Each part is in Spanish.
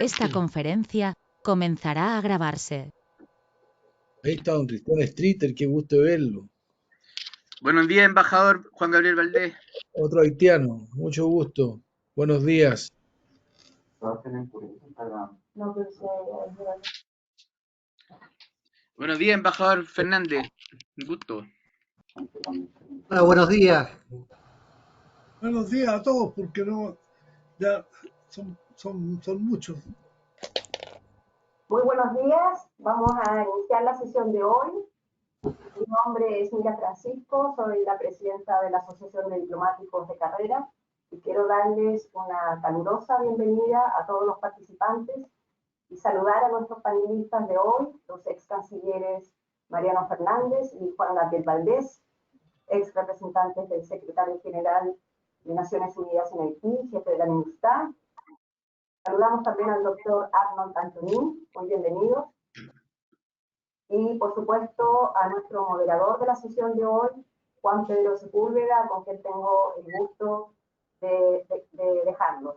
Esta conferencia comenzará a grabarse. Ahí está don Cristian Streeter, qué gusto verlo. Buenos días, embajador Juan Gabriel Valdés. Otro haitiano, mucho gusto. Buenos días. Buenos días, embajador Fernández. Un gusto. Hola, buenos días. Buenos días a todos, porque no, ya son muchos. Muy buenos días, vamos a iniciar la sesión de hoy. Mi nombre es Mira Francisco, soy la presidenta de la Asociación de Diplomáticos de Carrera y quiero darles una calurosa bienvenida a todos los participantes y saludar a nuestros panelistas de hoy, los ex cancilleres Mariano Fernández y Juan Gabriel Valdés, ex representantes del secretario general de Naciones Unidas en Haití, jefe de la MINUSTAH. Saludamos también al doctor Arnold Antonín, muy bienvenido. Y por supuesto a nuestro moderador de la sesión de hoy, Juan Pedro Sepúlveda, con quien tengo el gusto de dejarlos.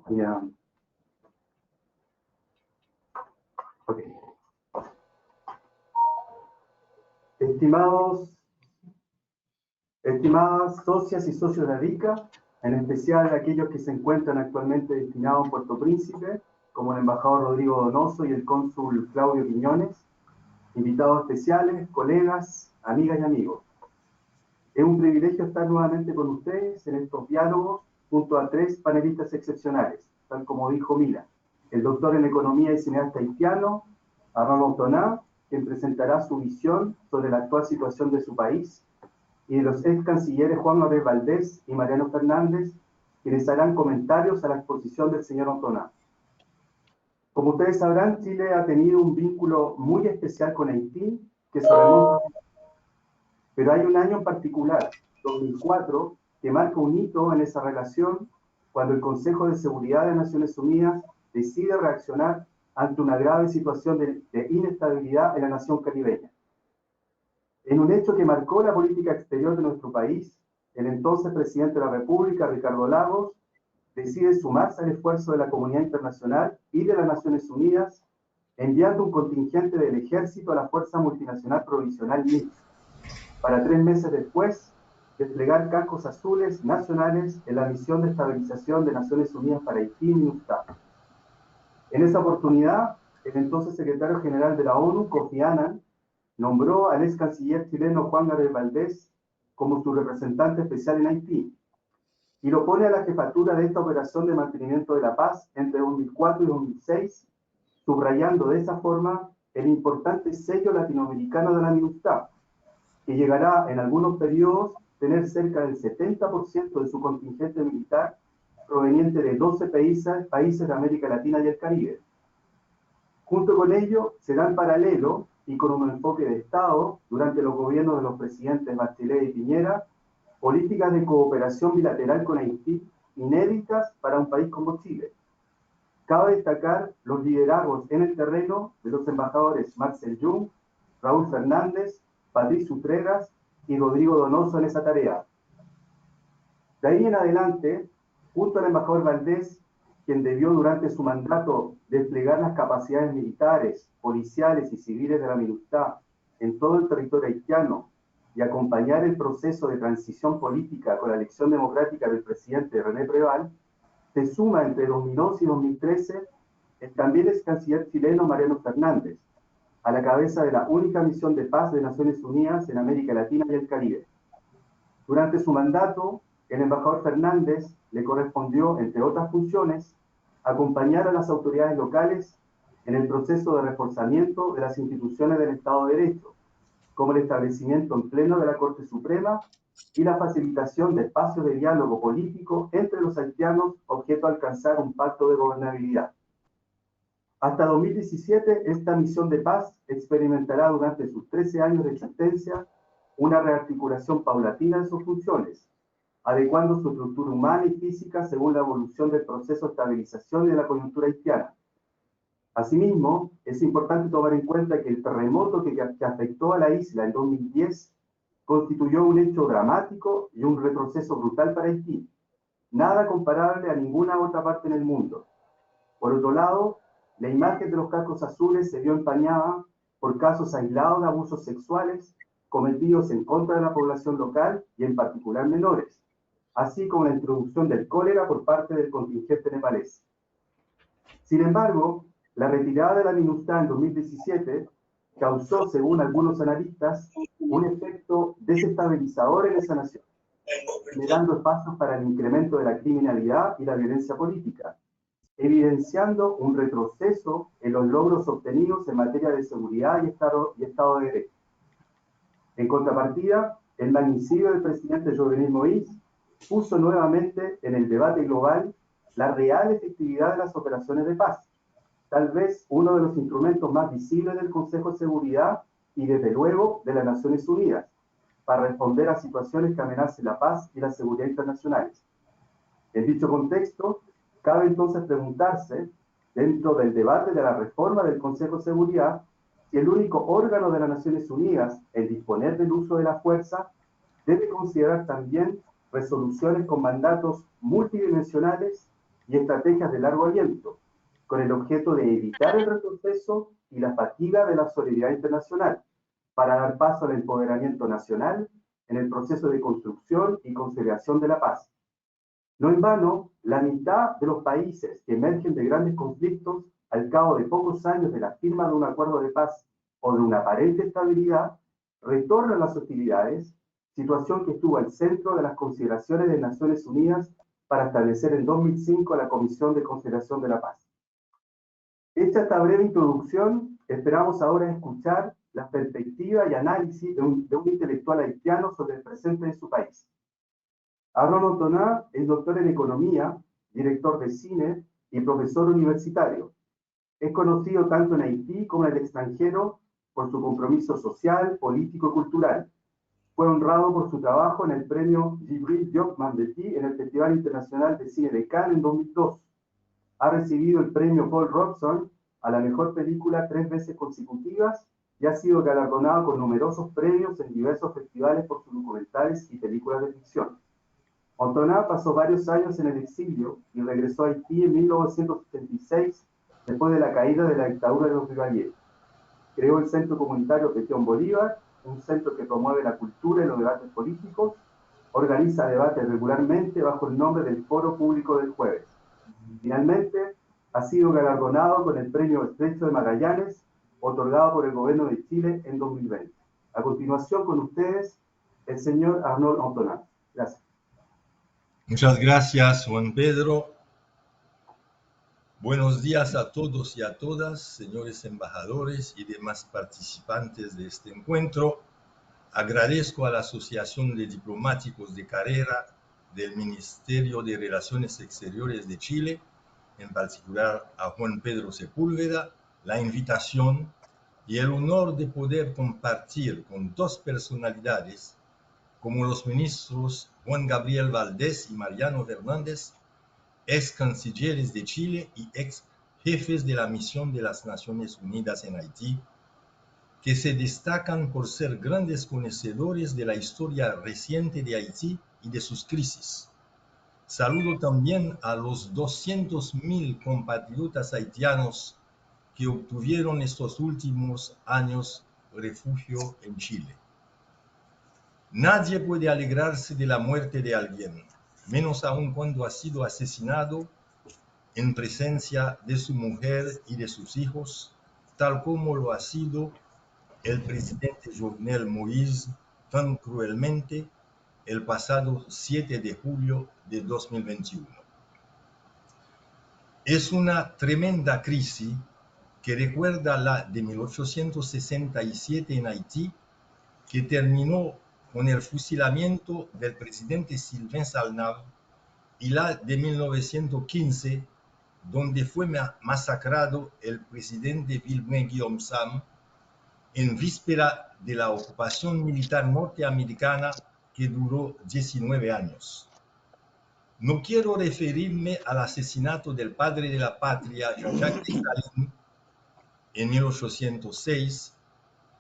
Yeah. Okay. Estimadas socias y socios de ADICA, en especial aquellos que se encuentran actualmente destinados en Puerto Príncipe, como el embajador Rodrigo Donoso y el cónsul Claudio Quiñones, invitados especiales, colegas, amigas y amigos. Es un privilegio estar nuevamente con ustedes en estos diálogos junto a tres panelistas excepcionales, tal como dijo Mila, el doctor en Economía y cineasta haitiano, Arnold Antonín, quien presentará su visión sobre la actual situación de su país, y de los ex cancilleres Juan Gabriel Valdés y Mariano Fernández, quienes harán comentarios a la exposición del señor Antonín. Como ustedes sabrán, Chile ha tenido un vínculo muy especial con Haití, que se remonta, pero hay un año en particular, 2004, que marca un hito en esa relación, cuando el Consejo de Seguridad de Naciones Unidas decide reaccionar ante una grave situación de inestabilidad en la nación caribeña. En un hecho que marcó la política exterior de nuestro país, el entonces presidente de la República, Ricardo Lagos, decide sumarse al esfuerzo de la comunidad internacional y de las Naciones Unidas, enviando un contingente del ejército a la Fuerza Multinacional Provisional MINUSTAH, para 3 meses después desplegar cascos azules nacionales en la misión de estabilización de Naciones Unidas para Haití, MINUSTAH. En esa oportunidad, el entonces secretario general de la ONU, Kofi Annan, nombró al ex canciller chileno Juan Gabriel Valdés como su representante especial en Haití y lo pone a la jefatura de esta operación de mantenimiento de la paz entre 2004 y 2006, subrayando de esa forma el importante sello latinoamericano de la MINUSTAH, que llegará en algunos periodos a tener cerca del 70% de su contingente militar proveniente de 12 países de América Latina y el Caribe. Junto con ello, será en paralelo y con un enfoque de Estado, durante los gobiernos de los presidentes Bachelet y Piñera, políticas de cooperación bilateral con Haití inéditas para un país como Chile. Cabe destacar los liderazgos en el terreno de los embajadores Marcel Jung, Raúl Fernández, Patricio Utreras y Rodrigo Donoso en esa tarea. De ahí en adelante, junto al embajador Valdés, quien debió durante su mandato desplegar las capacidades militares, policiales y civiles de la MINUSTAH en todo el territorio haitiano y acompañar el proceso de transición política con la elección democrática del presidente René Preval, se suma entre 2011 y 2013 el también ex canciller chileno Mariano Fernández, a la cabeza de la única misión de paz de Naciones Unidas en América Latina y el Caribe. Durante su mandato, el embajador Fernández le correspondió, entre otras funciones, acompañar a las autoridades locales en el proceso de reforzamiento de las instituciones del Estado de Derecho, como el establecimiento en pleno de la Corte Suprema y la facilitación de espacios de diálogo político entre los haitianos, objeto de alcanzar un pacto de gobernabilidad. Hasta 2017, esta misión de paz experimentará durante sus 13 años de existencia una rearticulación paulatina de sus funciones, adecuando su estructura humana y física según la evolución del proceso de estabilización de la coyuntura haitiana. Asimismo, es importante tomar en cuenta que el terremoto que afectó a la isla en 2010 constituyó un hecho dramático y un retroceso brutal para Haití, nada comparable a ninguna otra parte en el mundo. Por otro lado, la imagen de los cascos azules se vio empañada por casos aislados de abusos sexuales cometidos en contra de la población local y en particular menores, así como la introducción del cólera por parte del contingente nepalés. Sin embargo, la retirada de la MINUSTAH en 2017 causó, según algunos analistas, un efecto desestabilizador en esa nación, generando espacios para el incremento de la criminalidad y la violencia política, evidenciando un retroceso en los logros obtenidos en materia de seguridad y Estado de Derecho. En contrapartida, el magnicidio del presidente Jovenel Moïse puso nuevamente en el debate global la real efectividad de las operaciones de paz, tal vez uno de los instrumentos más visibles del Consejo de Seguridad y desde luego de las Naciones Unidas, para responder a situaciones que amenacen la paz y la seguridad internacionales. En dicho contexto, cabe entonces preguntarse, dentro del debate de la reforma del Consejo de Seguridad, si el único órgano de las Naciones Unidas en disponer del uso de la fuerza debe considerar también resoluciones con mandatos multidimensionales y estrategias de largo aliento, con el objeto de evitar el retroceso y la fatiga de la solidaridad internacional, para dar paso al empoderamiento nacional en el proceso de construcción y consolidación de la paz. No en vano, la mitad de los países que emergen de grandes conflictos al cabo de pocos años de la firma de un acuerdo de paz o de una aparente estabilidad, retornan las hostilidades, situación que estuvo al centro de las consideraciones de Naciones Unidas para establecer en 2005 la Comisión de Consideración de la Paz. Hecha esta breve introducción, esperamos ahora escuchar la perspectiva y análisis de un intelectual haitiano sobre el presente de su país. Arnaud Antonin es doctor en Economía, director de cine y profesor universitario. Es conocido tanto en Haití como en el extranjero por su compromiso social, político y cultural. Fue honrado por su trabajo en el premio Djibril Diop Mandeti en el Festival Internacional de Cine de Cannes en 2002. Ha recibido el premio Paul Robeson a la mejor película 3 veces consecutivas y ha sido galardonado con numerosos premios en diversos festivales por sus documentales y películas de ficción. Antonin pasó varios años en el exilio y regresó a Haití en 1976 después de la caída de la dictadura de los Duvalier. Creó el Centro Comunitario Petion Bolívar, un centro que promueve la cultura y los debates políticos, organiza debates regularmente bajo el nombre del Foro Público del Jueves. Finalmente, ha sido galardonado con el Premio Estrecho de Magallanes, otorgado por el Gobierno de Chile en 2020. A continuación, con ustedes, el señor Arnaud Antonin. Gracias. Muchas gracias, Juan Pedro. Buenos días a todos y a todas, señores embajadores y demás participantes de este encuentro. Agradezco a la Asociación de Diplomáticos de Carrera del Ministerio de Relaciones Exteriores de Chile, en particular a Juan Pedro Sepúlveda, la invitación y el honor de poder compartir con dos personalidades como los ministros Juan Gabriel Valdés y Mariano Fernández, ex cancilleres de Chile y ex jefes de la misión de las Naciones Unidas en Haití, que se destacan por ser grandes conocedores de la historia reciente de Haití y de sus crisis. Saludo también a los 200.000 compatriotas haitianos que obtuvieron estos últimos años refugio en Chile. Nadie puede alegrarse de la muerte de alguien, menos aún cuando ha sido asesinado en presencia de su mujer y de sus hijos, tal como lo ha sido el presidente Jovenel Moïse tan cruelmente el pasado 7 de julio de 2021. Es una tremenda crisis que recuerda la de 1867 en Haití, que terminó con el fusilamiento del presidente Sylvain Salnave, y la de 1915, donde fue masacrado el presidente Wilbrahim Guillaume Sam en víspera de la ocupación militar norteamericana que duró 19 años. No quiero referirme al asesinato del padre de la patria, Jean-Jacques Dessalines, en 1806,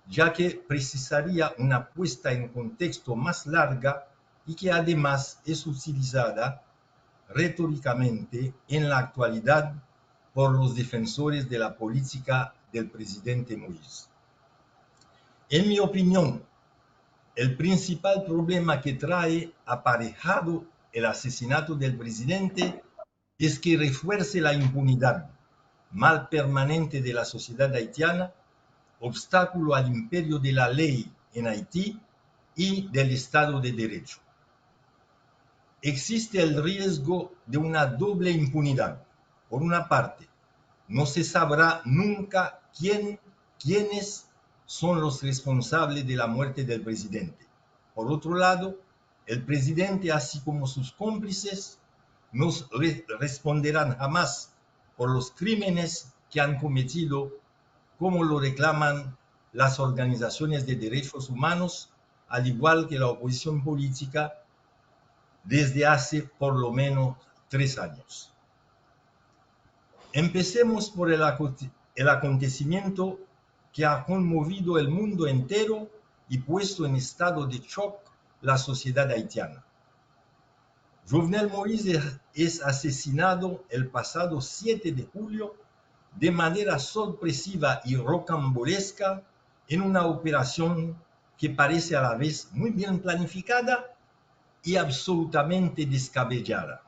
ya que precisaría una puesta en contexto más larga y que además es utilizada retóricamente en la actualidad por los defensores de la política del presidente Moïse. En mi opinión, el principal problema que trae aparejado el asesinato del presidente es que refuerce la impunidad, mal permanente de la sociedad haitiana, obstáculo al imperio de la ley en Haití y del Estado de Derecho. Existe el riesgo de una doble impunidad. Por una parte, no se sabrá nunca quiénes son los responsables de la muerte del presidente. Por otro lado, el presidente, así como sus cómplices, no responderán jamás por los crímenes que han cometido, como lo reclaman las organizaciones de derechos humanos, al igual que la oposición política, desde hace por lo menos 3 años. Empecemos por el acontecimiento que ha conmovido el mundo entero y puesto en estado de shock la sociedad haitiana. Jovenel Moïse es asesinado el pasado 7 de julio de manera sorpresiva y rocambolesca en una operación que parece a la vez muy bien planificada y absolutamente descabellada.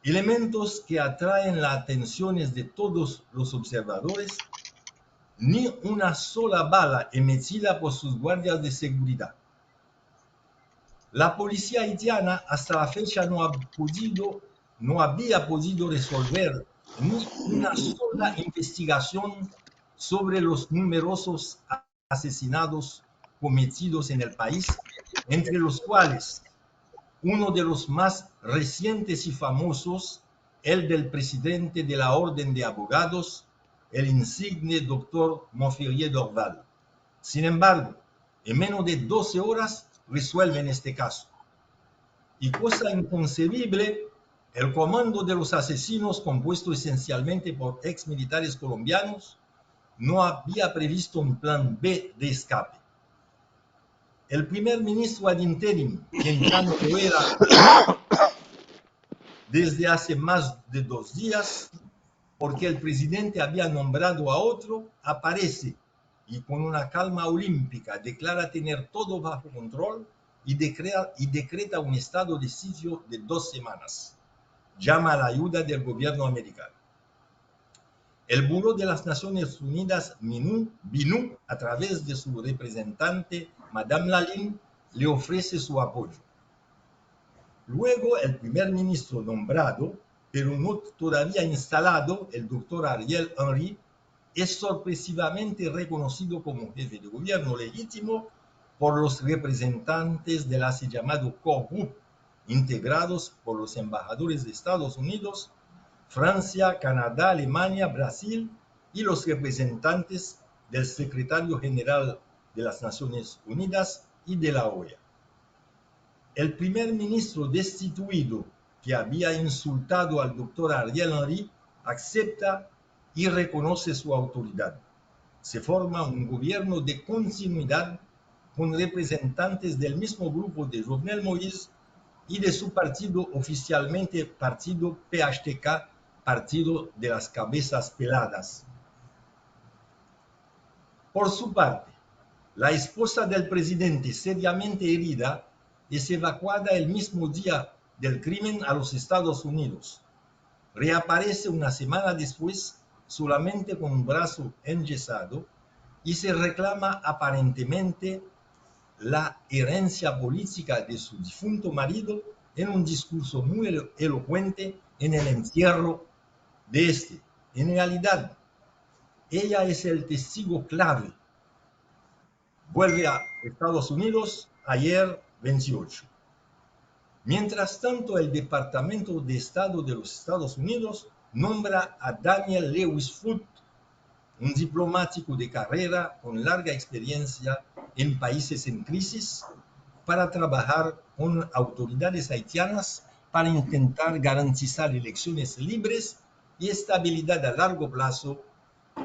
Elementos que atraen la atención de todos los observadores, ni una sola bala emitida por sus guardias de seguridad. La policía haitiana hasta la fecha no había podido resolver ni una sola investigación sobre los numerosos asesinatos cometidos en el país, entre los cuales uno de los más recientes y famosos, el del presidente de la Orden de Abogados, el insigne doctor Montferrier Dorval. Sin embargo, en menos de 12 horas resuelven este caso. Y cosa inconcebible, el comando de los asesinos, compuesto esencialmente por ex militares colombianos, no había previsto un plan B de escape. El primer ministro ad interim, quien ya no lo era desde hace más de 2 días, porque el presidente había nombrado a otro, aparece y con una calma olímpica declara tener todo bajo control y decreta un estado de sitio de 2 semanas. Llama a la ayuda del gobierno americano. El Buró de las Naciones Unidas, BINU, a través de su representante, Madame Lalinde, le ofrece su apoyo. Luego, el primer ministro nombrado, pero no todavía instalado, el doctor Ariel Henry, es sorpresivamente reconocido como jefe de gobierno legítimo por los representantes del así llamado Core Group, integrados por los embajadores de Estados Unidos, Francia, Canadá, Alemania, Brasil y los representantes del secretario general de las Naciones Unidas y de la OEA. El primer ministro destituido que había insultado al doctor Ariel Henry acepta y reconoce su autoridad. Se forma un gobierno de continuidad con representantes del mismo grupo de Jovenel Moïse y de su partido, oficialmente partido PHTK, Partido de las Cabezas Peladas. Por su parte, la esposa del presidente, seriamente herida, es evacuada el mismo día del crimen a los Estados Unidos. Reaparece una semana después solamente con un brazo enyesado y se reclama aparentemente la herencia política de su difunto marido en un discurso muy elocuente en el entierro de este. En realidad, ella es el testigo clave. Vuelve a Estados Unidos ayer 28. Mientras tanto, el Departamento de Estado de los Estados Unidos nombra a Daniel Lewis Foote, un diplomático de carrera con larga experiencia en países en crisis, para trabajar con autoridades haitianas para intentar garantizar elecciones libres y estabilidad a largo plazo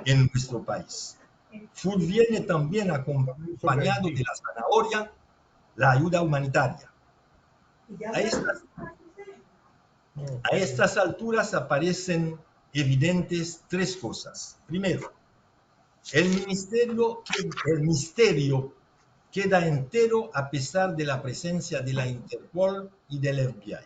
en nuestro país. viene también acompañado de la zanahoria, la ayuda humanitaria. A estas alturas aparecen evidentes tres cosas. Primero, el misterio queda entero a pesar de la presencia de la Interpol y del FBI.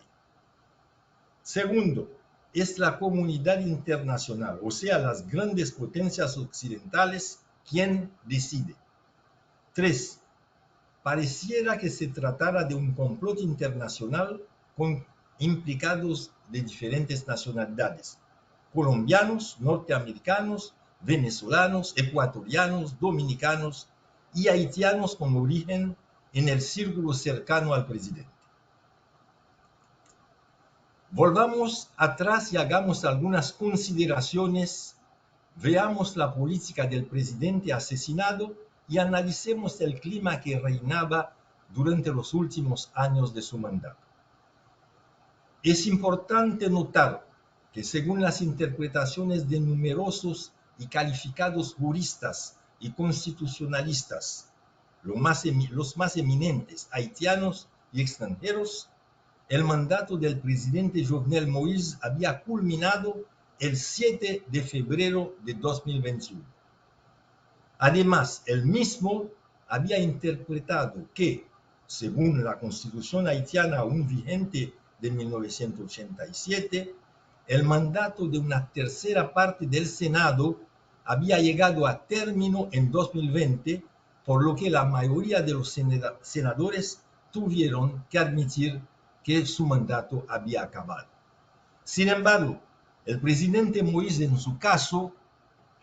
Segundo, es la comunidad internacional, o sea, las grandes potencias occidentales, quien decide. Tres, pareciera que se tratara de un complot internacional con implicados de diferentes nacionalidades: colombianos, norteamericanos, venezolanos, ecuatorianos, dominicanos y haitianos con origen en el círculo cercano al presidente. Volvamos atrás y hagamos algunas consideraciones. Veamos la política del presidente asesinado y analicemos el clima que reinaba durante los últimos años de su mandato. Es importante notar que, según las interpretaciones de numerosos y calificados juristas y constitucionalistas, los más eminentes haitianos y extranjeros, el mandato del presidente Jovenel Moïse había culminado el 7 de febrero de 2021. Además, él mismo había interpretado que, según la Constitución haitiana aún vigente de 1987, el mandato de una tercera parte del Senado había llegado a término en 2020, por lo que la mayoría de los senadores tuvieron que admitir que su mandato había acabado. Sin embargo, el presidente Moïse, en su caso,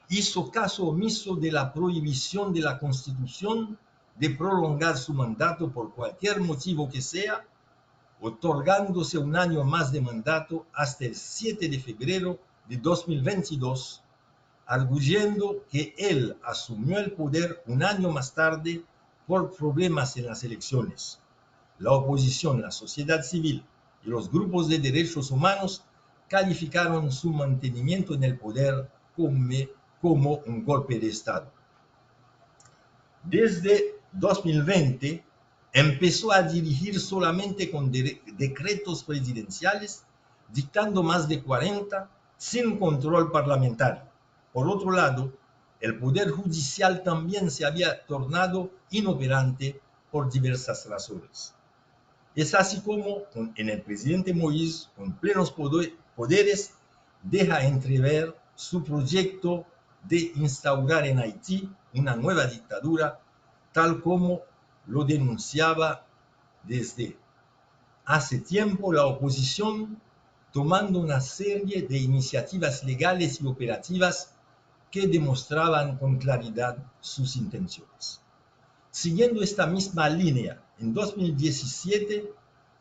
hizo caso omiso de la prohibición de la Constitución de prolongar su mandato por cualquier motivo que sea, otorgándose un año más de mandato hasta el 7 de febrero de 2022, arguyendo que él asumió el poder un año más tarde por problemas en las elecciones. La oposición, la sociedad civil y los grupos de derechos humanos calificaron su mantenimiento en el poder como un golpe de Estado. Desde 2020 empezó a dirigir solamente con decretos presidenciales, dictando más de 40 sin control parlamentario. Por otro lado, el Poder Judicial también se había tornado inoperante por diversas razones. Es así como en el presidente Moïse, con plenos poderes, deja entrever su proyecto de instaurar en Haití una nueva dictadura, tal como lo denunciaba desde hace tiempo la oposición, tomando una serie de iniciativas legales y operativas que demostraban con claridad sus intenciones. Siguiendo esta misma línea, en 2017,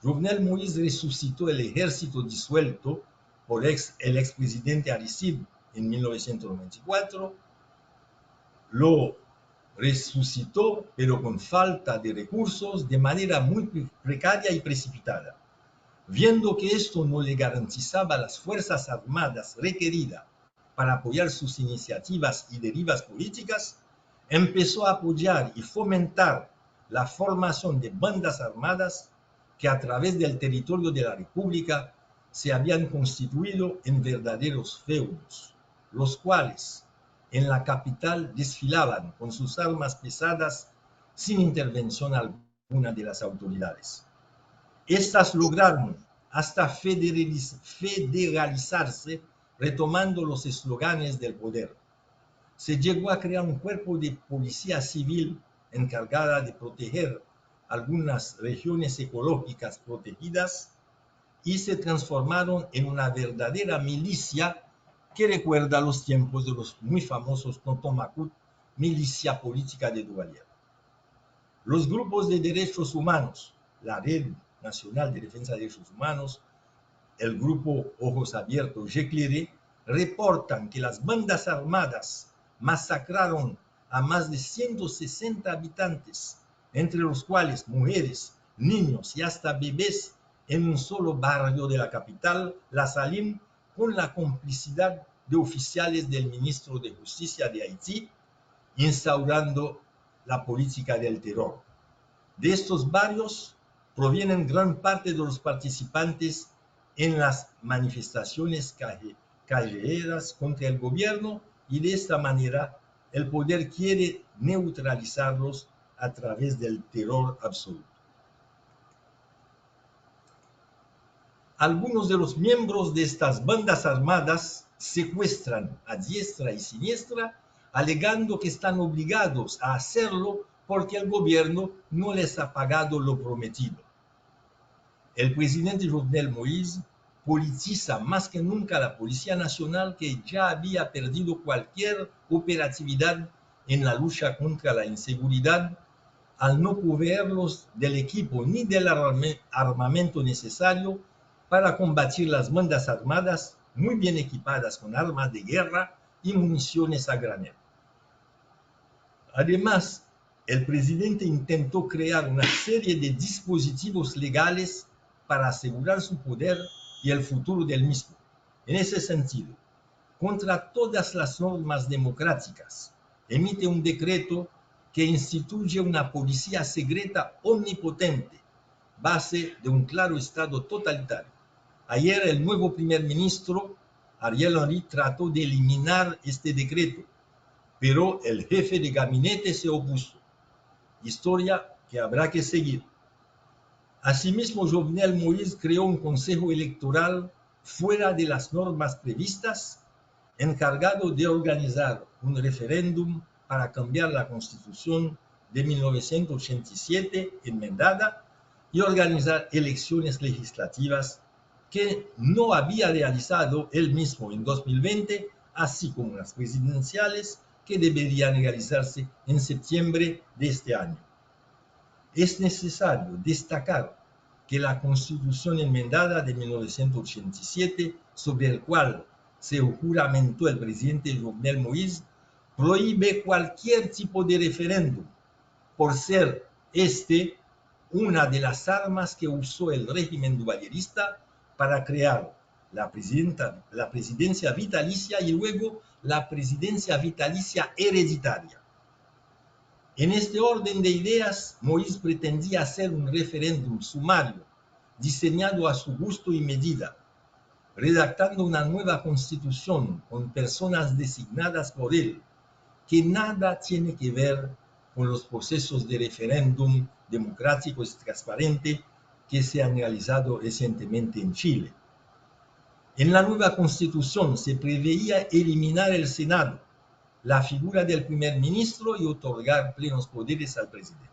Jovenel Moïse resucitó el ejército disuelto por el expresidente Aristide en 1994, lo resucitó, pero con falta de recursos, de manera muy precaria y precipitada. Viendo que esto no le garantizaba las fuerzas armadas requeridas para apoyar sus iniciativas y derivas políticas, empezó a apoyar y fomentar la formación de bandas armadas que a través del territorio de la República se habían constituido en verdaderos feudos, los cuales en la capital desfilaban con sus armas pesadas sin intervención alguna de las autoridades. Estas lograron hasta federalizarse, retomando los eslóganes del poder. Se llegó a crear un cuerpo de policía civil encargada de proteger algunas regiones ecológicas protegidas y se transformaron en una verdadera milicia que recuerda los tiempos de los muy famosos Tonton Macoute, milicia política de Duvalier. Los grupos de derechos humanos, la Red Nacional de Defensa de Derechos Humanos, el grupo Ojos Abiertos, J'Éclairé, reportan que las bandas armadas masacraron a más de 160 habitantes, entre los cuales mujeres, niños y hasta bebés, en un solo barrio de la capital, La Saline, con la complicidad de oficiales del ministro de Justicia de Haití instaurando la política del terror. De estos barrios provienen gran parte de los participantes en las manifestaciones callejeras contra el gobierno y de esta manera el poder quiere neutralizarlos a través del terror absoluto. Algunos de los miembros de estas bandas armadas secuestran a diestra y siniestra, alegando que están obligados a hacerlo porque el gobierno no les ha pagado lo prometido. El presidente Jovenel Moïse politiza más que nunca la Policía Nacional, que ya había perdido cualquier operatividad en la lucha contra la inseguridad, al no proveerlos del equipo ni del armamento necesario para combatir las bandas armadas muy bien equipadas con armas de guerra y municiones a granel. Además, el presidente intentó crear una serie de dispositivos legales para asegurar su poder y el futuro del mismo. En ese sentido, contra todas las normas democráticas, emite un decreto que instituye una policía secreta omnipotente, base de un claro estado totalitario. Ayer el nuevo primer ministro, Ariel Henry, trató de eliminar este decreto, pero el jefe de gabinete se opuso. Historia que habrá que seguir. Asimismo, Jovenel Moïse creó un consejo electoral fuera de las normas previstas, encargado de organizar un referéndum para cambiar la Constitución de 1987 enmendada y organizar elecciones legislativas que no había realizado él mismo en 2020, así como las presidenciales que deberían realizarse en septiembre de este año. Es necesario destacar que la Constitución enmendada de 1987, sobre el cual se juramentó el presidente Jovenel Moïse, prohíbe cualquier tipo de referéndum, por ser una de las armas que usó el régimen duvalierista para crear la presidencia vitalicia y luego la presidencia vitalicia hereditaria. En este orden de ideas, Moïse pretendía hacer un referéndum sumario, diseñado a su gusto y medida, redactando una nueva constitución con personas designadas por él, que nada tiene que ver con los procesos de referéndum democrático y transparente que se han realizado recientemente en Chile. En la nueva constitución se preveía eliminar el Senado, la figura del primer ministro y otorgar plenos poderes al presidente.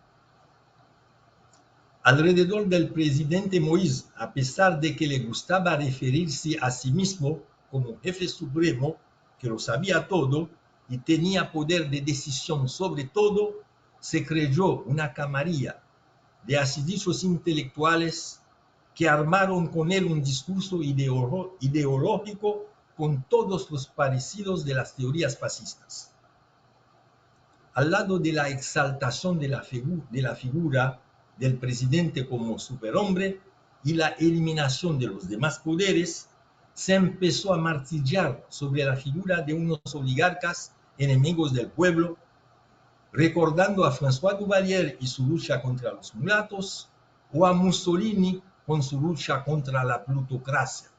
Alrededor del presidente Moïse, a pesar de que le gustaba referirse a sí mismo como jefe supremo, que lo sabía todo y tenía poder de decisión sobre todo, se creyó una camarilla de así dichos intelectuales que armaron con él un discurso ideológico con todos los parecidos de las teorías fascistas. Al lado de la exaltación de la figura del presidente como superhombre y la eliminación de los demás poderes, se empezó a martillar sobre la figura de unos oligarcas enemigos del pueblo, recordando a François Duvalier y su lucha contra los mulatos, o a Mussolini con su lucha contra la plutocracia.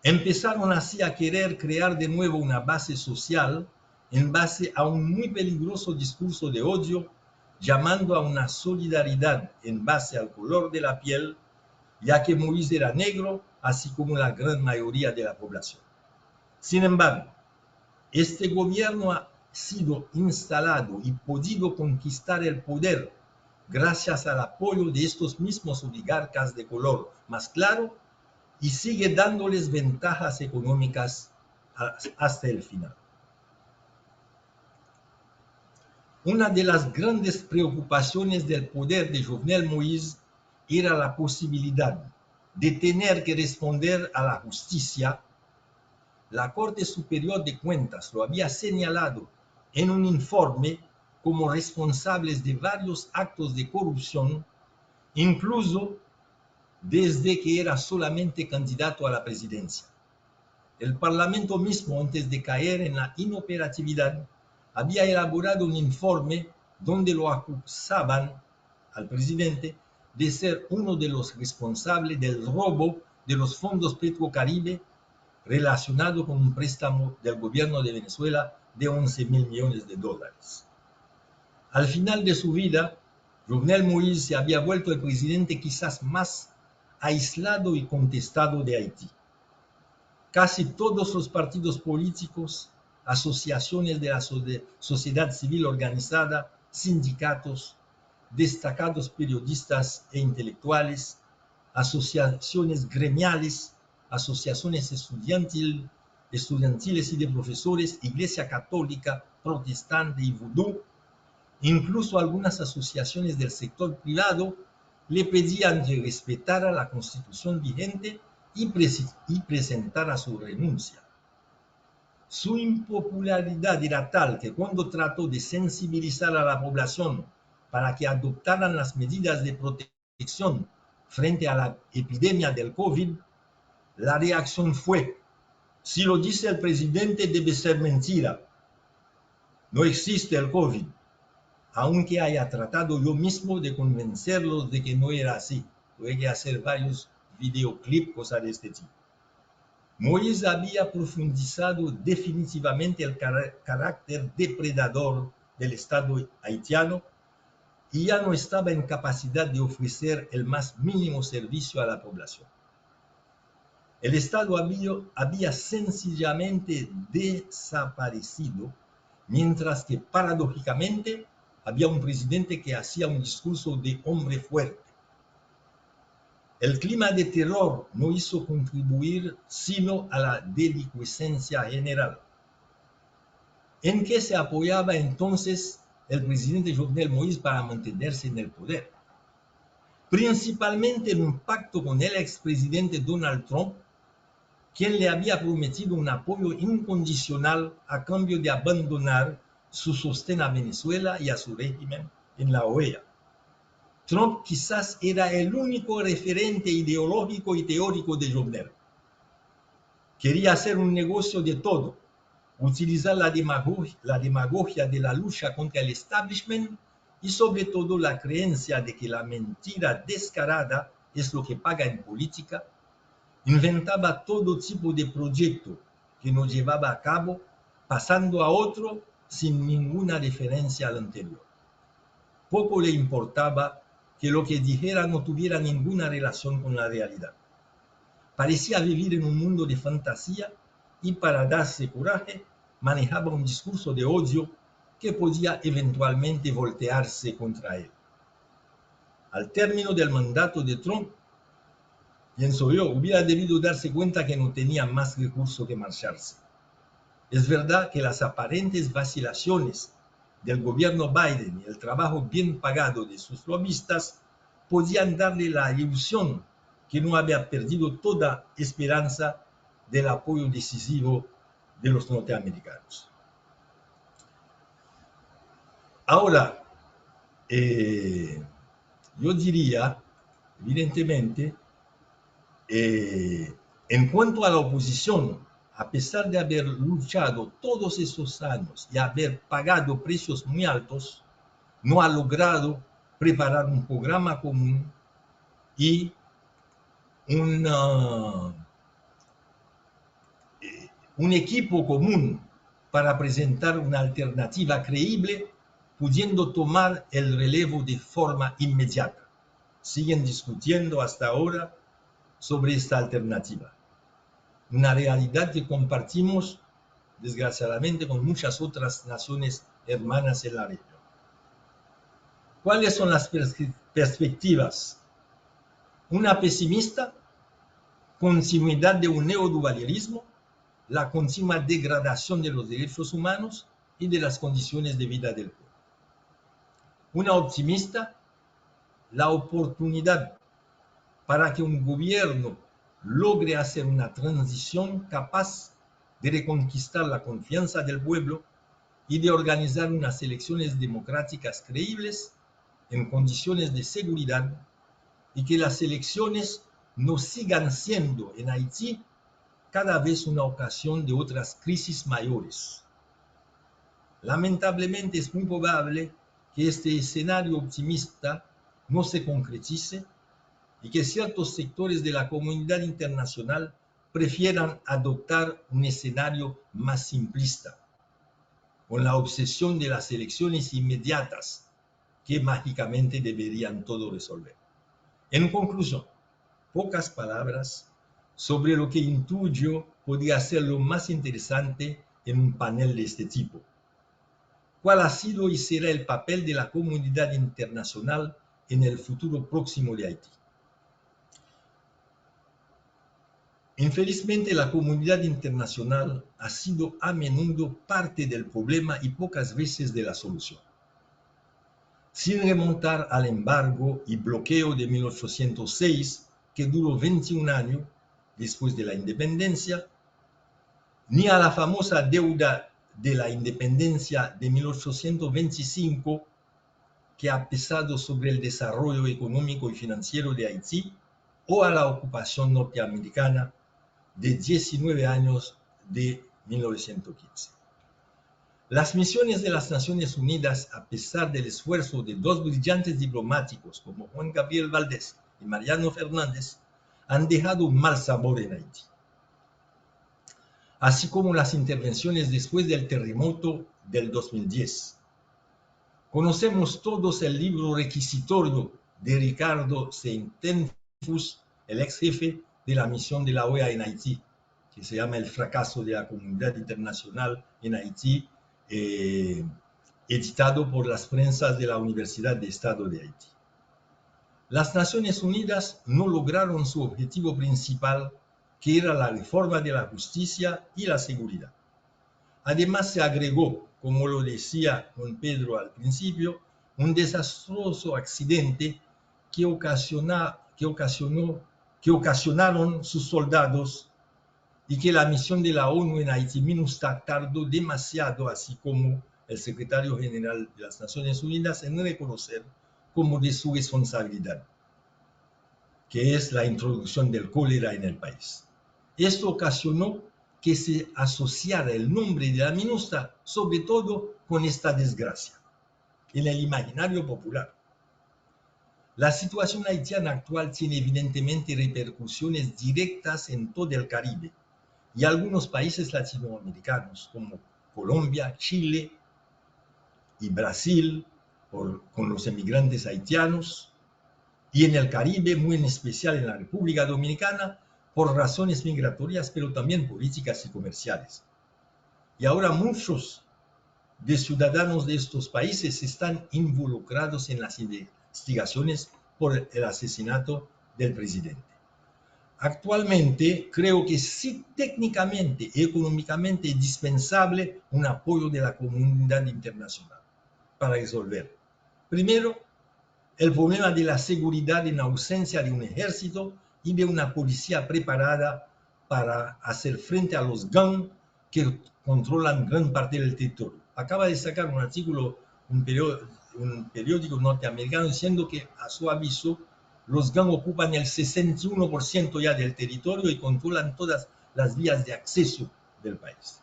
Empezaron así a querer crear de nuevo una base social en base a un muy peligroso discurso de odio, llamando a una solidaridad en base al color de la piel, ya que Moïse era negro, así como la gran mayoría de la población. Sin embargo, este gobierno ha sido instalado y podido conquistar el poder gracias al apoyo de estos mismos oligarcas de color más claro y sigue dándoles ventajas económicas hasta el final. Una de las grandes preocupaciones del poder de Jovenel Moïse era la posibilidad de tener que responder a la justicia. La Corte Superior de Cuentas lo había señalado en un informe como responsables de varios actos de corrupción, incluso desde que era solamente candidato a la presidencia. El Parlamento mismo, antes de caer en la inoperatividad, había elaborado un informe donde lo acusaban al presidente de ser uno de los responsables del robo de los fondos Petrocaribe relacionado con un préstamo del gobierno de Venezuela de 11.000 millones de dólares. Al final de su vida, Jovenel Moïse se había vuelto el presidente quizás más aislado y contestado de Haití. Casi todos los partidos políticos, asociaciones de la sociedad civil organizada, sindicatos, destacados periodistas e intelectuales, asociaciones gremiales, asociaciones estudiantiles y de profesores, Iglesia Católica, Protestante y Vudú, incluso algunas asociaciones del sector privado, le pedían que respetara la Constitución vigente y presentara su renuncia. Su impopularidad era tal que cuando trató de sensibilizar a la población para que adoptaran las medidas de protección frente a la epidemia del COVID, la reacción fue: si lo dice el presidente debe ser mentira. No existe el COVID, aunque haya tratado yo mismo de convencerlos de que no era así. Tuve que hacer varios videoclips, cosas de este tipo. Moïse había profundizado definitivamente el carácter depredador del Estado haitiano y ya no estaba en capacidad de ofrecer el más mínimo servicio a la población. El Estado había sencillamente desaparecido, mientras que paradójicamente había un presidente que hacía un discurso de hombre fuerte. El clima de terror no hizo contribuir sino a la delicuescencia general. ¿En qué se apoyaba entonces el presidente Jovenel Moïse para mantenerse en el poder? Principalmente en un pacto con el expresidente Donald Trump, quien le había prometido un apoyo incondicional a cambio de abandonar su sostén a Venezuela y a su régimen en la OEA. Trump quizás era el único referente ideológico y teórico de Jovenel. Quería hacer un negocio de todo, utilizar la demagogia de la lucha contra el establishment y sobre todo la creencia de que la mentira descarada es lo que paga en política. Inventaba todo tipo de proyecto que no llevaba a cabo, pasando a otro sin ninguna referencia al anterior. Poco le importaba que lo que dijera no tuviera ninguna relación con la realidad. Parecía vivir en un mundo de fantasía y para darse coraje manejaba un discurso de odio que podía eventualmente voltearse contra él. Al término del mandato de Trump, pienso yo, hubiera debido darse cuenta que no tenía más recurso que marcharse. Es verdad que las aparentes vacilaciones del gobierno Biden y el trabajo bien pagado de sus lobistas podían darle la ilusión que no había perdido toda esperanza del apoyo decisivo de los norteamericanos. Ahora, yo diría, evidentemente, en cuanto a la oposición, a pesar de haber luchado todos esos años y haber pagado precios muy altos, no ha logrado preparar un programa común y un equipo común para presentar una alternativa creíble, pudiendo tomar el relevo de forma inmediata. Siguen discutiendo hasta ahora sobre esta alternativa. Una realidad que compartimos, desgraciadamente, con muchas otras naciones hermanas en la región. ¿Cuáles son las perspectivas? Una pesimista, continuidad de un neoliberalismo, la continua degradación de los derechos humanos y de las condiciones de vida del pueblo. Una optimista, la oportunidad para que un gobierno logre hacer una transición capaz de reconquistar la confianza del pueblo y de organizar unas elecciones democráticas creíbles en condiciones de seguridad y que las elecciones no sigan siendo en Haití cada vez una ocasión de otras crisis mayores. Lamentablemente es muy probable que este escenario optimista no se concretice y que ciertos sectores de la comunidad internacional prefieran adoptar un escenario más simplista, con la obsesión de las elecciones inmediatas que mágicamente deberían todo resolver. En conclusión, pocas palabras sobre lo que intuyo podría ser lo más interesante en un panel de este tipo. ¿Cuál ha sido y será el papel de la comunidad internacional en el futuro próximo de Haití? Infelizmente, la comunidad internacional ha sido a menudo parte del problema y pocas veces de la solución. Sin remontar al embargo y bloqueo de 1806, que duró 21 años después de la independencia, ni a la famosa deuda de la independencia de 1825, que ha pesado sobre el desarrollo económico y financiero de Haití, o a la ocupación norteamericana de 19 años de 1915. Las misiones de las Naciones Unidas, a pesar del esfuerzo de dos brillantes diplomáticos como Juan Gabriel Valdés y Mariano Fernández, han dejado un mal sabor en Haití, así como las intervenciones después del terremoto del 2010. Conocemos todos el libro requisitorio de Ricardo Seyntefus, el ex jefe de la misión de la OEA en Haití, que se llama El fracaso de la comunidad internacional en Haití, editado por las prensas de la Universidad de Estado de Haití. Las Naciones Unidas no lograron su objetivo principal, que era la reforma de la justicia y la seguridad. Además, se agregó, como lo decía don Pedro al principio, un desastroso accidente que ocasionaron sus soldados y que la misión de la ONU en Haití MINUSTAH tardó demasiado, así como el secretario general de las Naciones Unidas, en reconocer como de su responsabilidad, que es la introducción del cólera en el país. Esto ocasionó que se asociara el nombre de la MINUSTAH, sobre todo con esta desgracia, en el imaginario popular. La situación haitiana actual tiene evidentemente repercusiones directas en todo el Caribe y algunos países latinoamericanos como Colombia, Chile y Brasil, con los emigrantes haitianos, y en el Caribe, muy en especial en la República Dominicana, por razones migratorias, pero también políticas y comerciales. Y ahora muchos de ciudadanos de estos países están involucrados en las investigaciones por el asesinato del presidente. Actualmente creo que sí, técnicamente y económicamente es indispensable un apoyo de la comunidad internacional para resolver, primero, el problema de la seguridad en ausencia de un ejército y de una policía preparada para hacer frente a los gangs que controlan gran parte del territorio. Acaba de sacar un artículo, un periódico norteamericano diciendo que, a su aviso, los gangs ocupan el 61% ya del territorio y controlan todas las vías de acceso del país.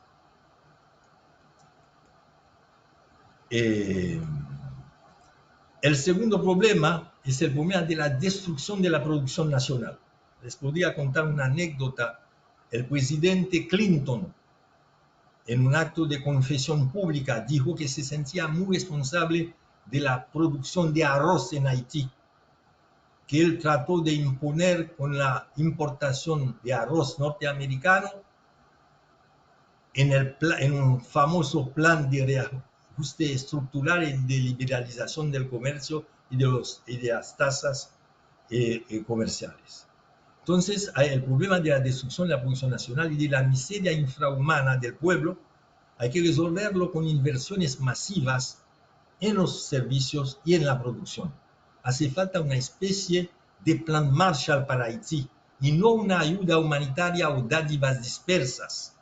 El segundo problema es el problema de la destrucción de la producción nacional. Les podría contar una anécdota. El presidente Clinton, en un acto de confesión pública, dijo que se sentía muy responsable de la producción de arroz en Haití, que él trató de imponer con la importación de arroz norteamericano en un famoso plan de reajuste estructural y de liberalización del comercio y de las tasas comerciales. Entonces, el problema de la destrucción de la producción nacional y de la miseria infrahumana del pueblo hay que resolverlo con inversiones masivas en los servicios y en la producción. Hace falta una especie de plan Marshall para Haití y no una ayuda humanitaria o dádivas dispersas,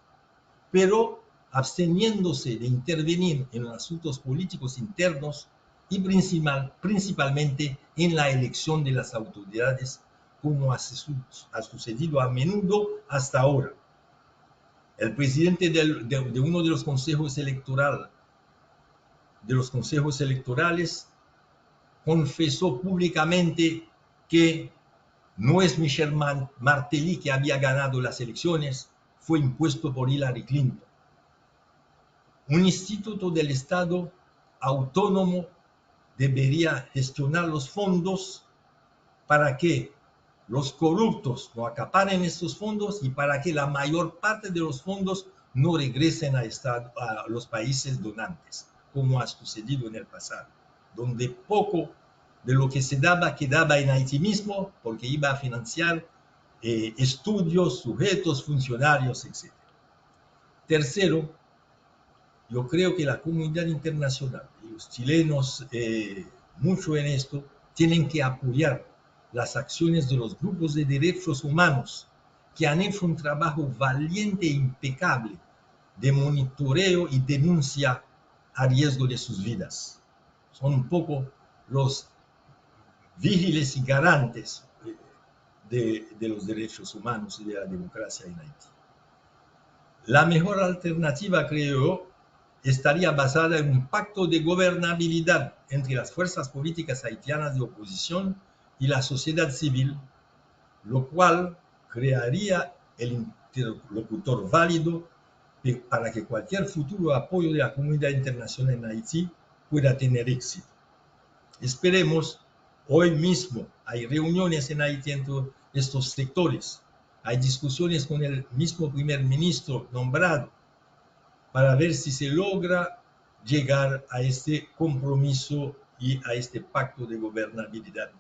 pero absteniéndose de intervenir en los asuntos políticos internos y principalmente en la elección de las autoridades, como ha sucedido a menudo hasta ahora. El presidente de uno de los consejos electorales de los consejos electorales, confesó públicamente que no es Michel Martelly que había ganado las elecciones, fue impuesto por Hillary Clinton. Un instituto del Estado autónomo debería gestionar los fondos para que los corruptos no acaparen estos fondos y para que la mayor parte de los fondos no regresen a los países donantes, como ha sucedido en el pasado, donde poco de lo que se daba quedaba en Haití mismo, porque iba a financiar estudios, sujetos, funcionarios, etc. Tercero, yo creo que la comunidad internacional y los chilenos, mucho en esto, tienen que apoyar las acciones de los grupos de derechos humanos que han hecho un trabajo valiente e impecable de monitoreo y denuncia a riesgo de sus vidas. Son un poco los vigiles y garantes de los derechos humanos y de la democracia en Haití. La mejor alternativa, creo yo, estaría basada en un pacto de gobernabilidad entre las fuerzas políticas haitianas de oposición y la sociedad civil, lo cual crearía el interlocutor válido para que cualquier futuro apoyo de la comunidad internacional en Haití pueda tener éxito. Esperemos, hoy mismo hay reuniones en Haití entre estos sectores, hay discusiones con el mismo primer ministro nombrado para ver si se logra llegar a este compromiso y a este pacto de gobernabilidad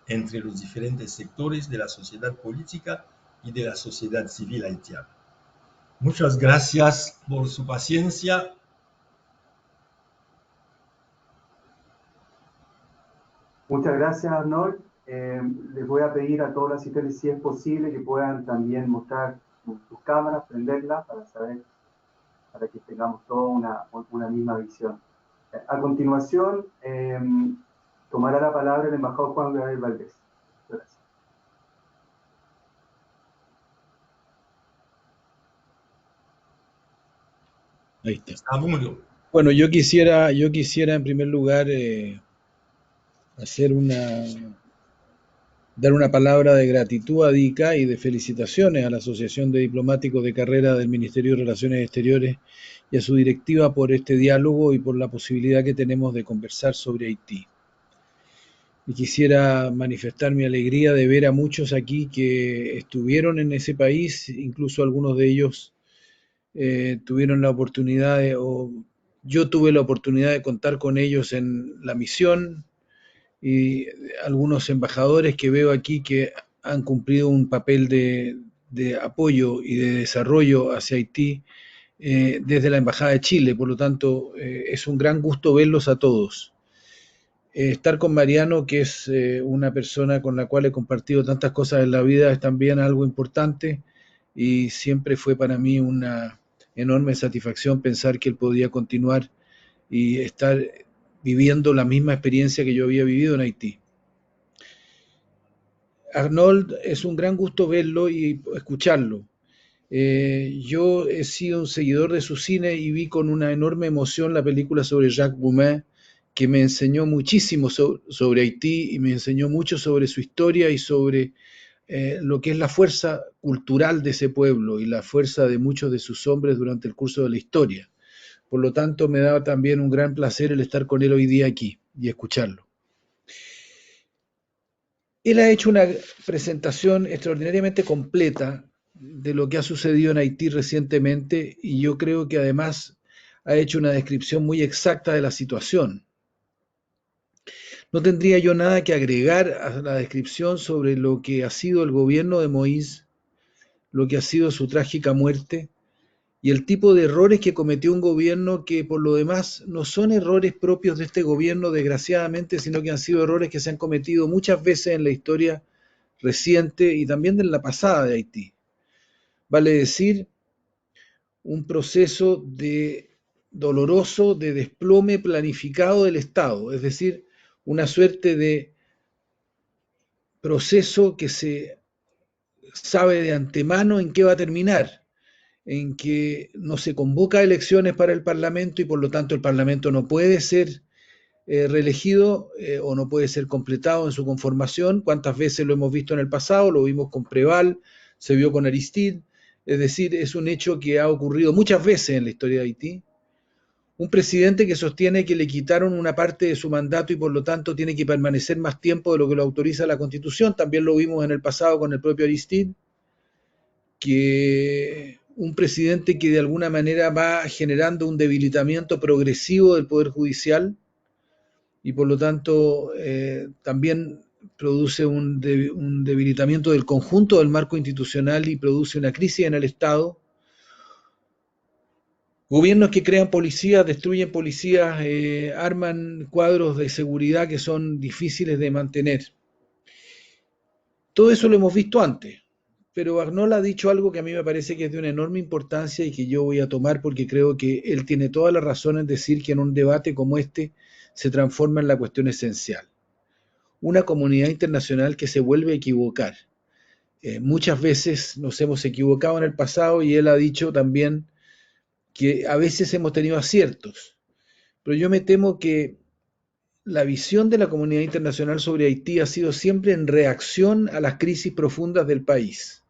entre los diferentes sectores de la sociedad política y de la sociedad civil haitiana. Muchas gracias por su paciencia. Muchas gracias, Arnold. Les voy a pedir a todos los asistentes, si es posible, que puedan también mostrar sus cámaras, prenderlas, para que tengamos toda una misma visión. A continuación, tomará la palabra el embajador Juan Gabriel Valdés. Gracias. Ahí está. Amundo. Bueno, yo quisiera en primer lugar dar una palabra de gratitud a DICA y de felicitaciones a la Asociación de Diplomáticos de Carrera del Ministerio de Relaciones Exteriores y a su directiva por este diálogo y por la posibilidad que tenemos de conversar sobre Haití. Y quisiera manifestar mi alegría de ver a muchos aquí que estuvieron en ese país, incluso algunos de ellos tuvieron la oportunidad yo tuve la oportunidad de contar con ellos en la misión, y algunos embajadores que veo aquí que han cumplido un papel de apoyo y de desarrollo hacia Haití desde la Embajada de Chile. Por lo tanto, es un gran gusto verlos a todos. Estar con Mariano, que es una persona con la cual he compartido tantas cosas en la vida, es también algo importante, y siempre fue para mí una enorme satisfacción pensar que él podía continuar y estar viviendo la misma experiencia que yo había vivido en Haití. Arnold, es un gran gusto verlo y escucharlo. Yo he sido un seguidor de su cine y vi con una enorme emoción la película sobre Jacques Boumin, que me enseñó muchísimo sobre Haití y me enseñó mucho sobre su historia y sobre lo que es la fuerza cultural de ese pueblo y la fuerza de muchos de sus hombres durante el curso de la historia. Por lo tanto, me da también un gran placer el estar con él hoy día aquí y escucharlo. Él ha hecho una presentación extraordinariamente completa de lo que ha sucedido en Haití recientemente, y yo creo que además ha hecho una descripción muy exacta de la situación. No tendría yo nada que agregar a la descripción sobre lo que ha sido el gobierno de Moïse, lo que ha sido su trágica muerte, y el tipo de errores que cometió un gobierno que por lo demás no son errores propios de este gobierno, desgraciadamente, sino que han sido errores que se han cometido muchas veces en la historia reciente y también en la pasada de Haití. Vale decir, un proceso doloroso de desplome planificado del Estado, es decir, una suerte de proceso que se sabe de antemano en qué va a terminar. en que no se convoca elecciones para el Parlamento y por lo tanto el Parlamento no puede ser reelegido o no puede ser completado en su conformación. ¿Cuántas veces lo hemos visto en el pasado? Lo vimos con Preval, se vio con Aristide. Es decir, es un hecho que ha ocurrido muchas veces en la historia de Haití. Un presidente que sostiene que le quitaron una parte de su mandato y por lo tanto tiene que permanecer más tiempo de lo que lo autoriza la Constitución. También lo vimos en el pasado con el propio Aristide, que un presidente que de alguna manera va generando un debilitamiento progresivo del Poder Judicial y por lo tanto también produce un debilitamiento del conjunto del marco institucional y produce una crisis en el Estado. Gobiernos que crean policías, destruyen policías, arman cuadros de seguridad que son difíciles de mantener. Todo eso lo hemos visto antes, pero Arnold ha dicho algo que a mí me parece que es de una enorme importancia y que yo voy a tomar porque creo que él tiene toda la razón en decir que en un debate como este se transforma en la cuestión esencial. Una comunidad internacional que se vuelve a equivocar. Muchas veces nos hemos equivocado en el pasado y él ha dicho también que a veces hemos tenido aciertos, pero yo me temo que la visión de la comunidad internacional sobre Haití ha sido siempre en reacción a las crisis profundas del país.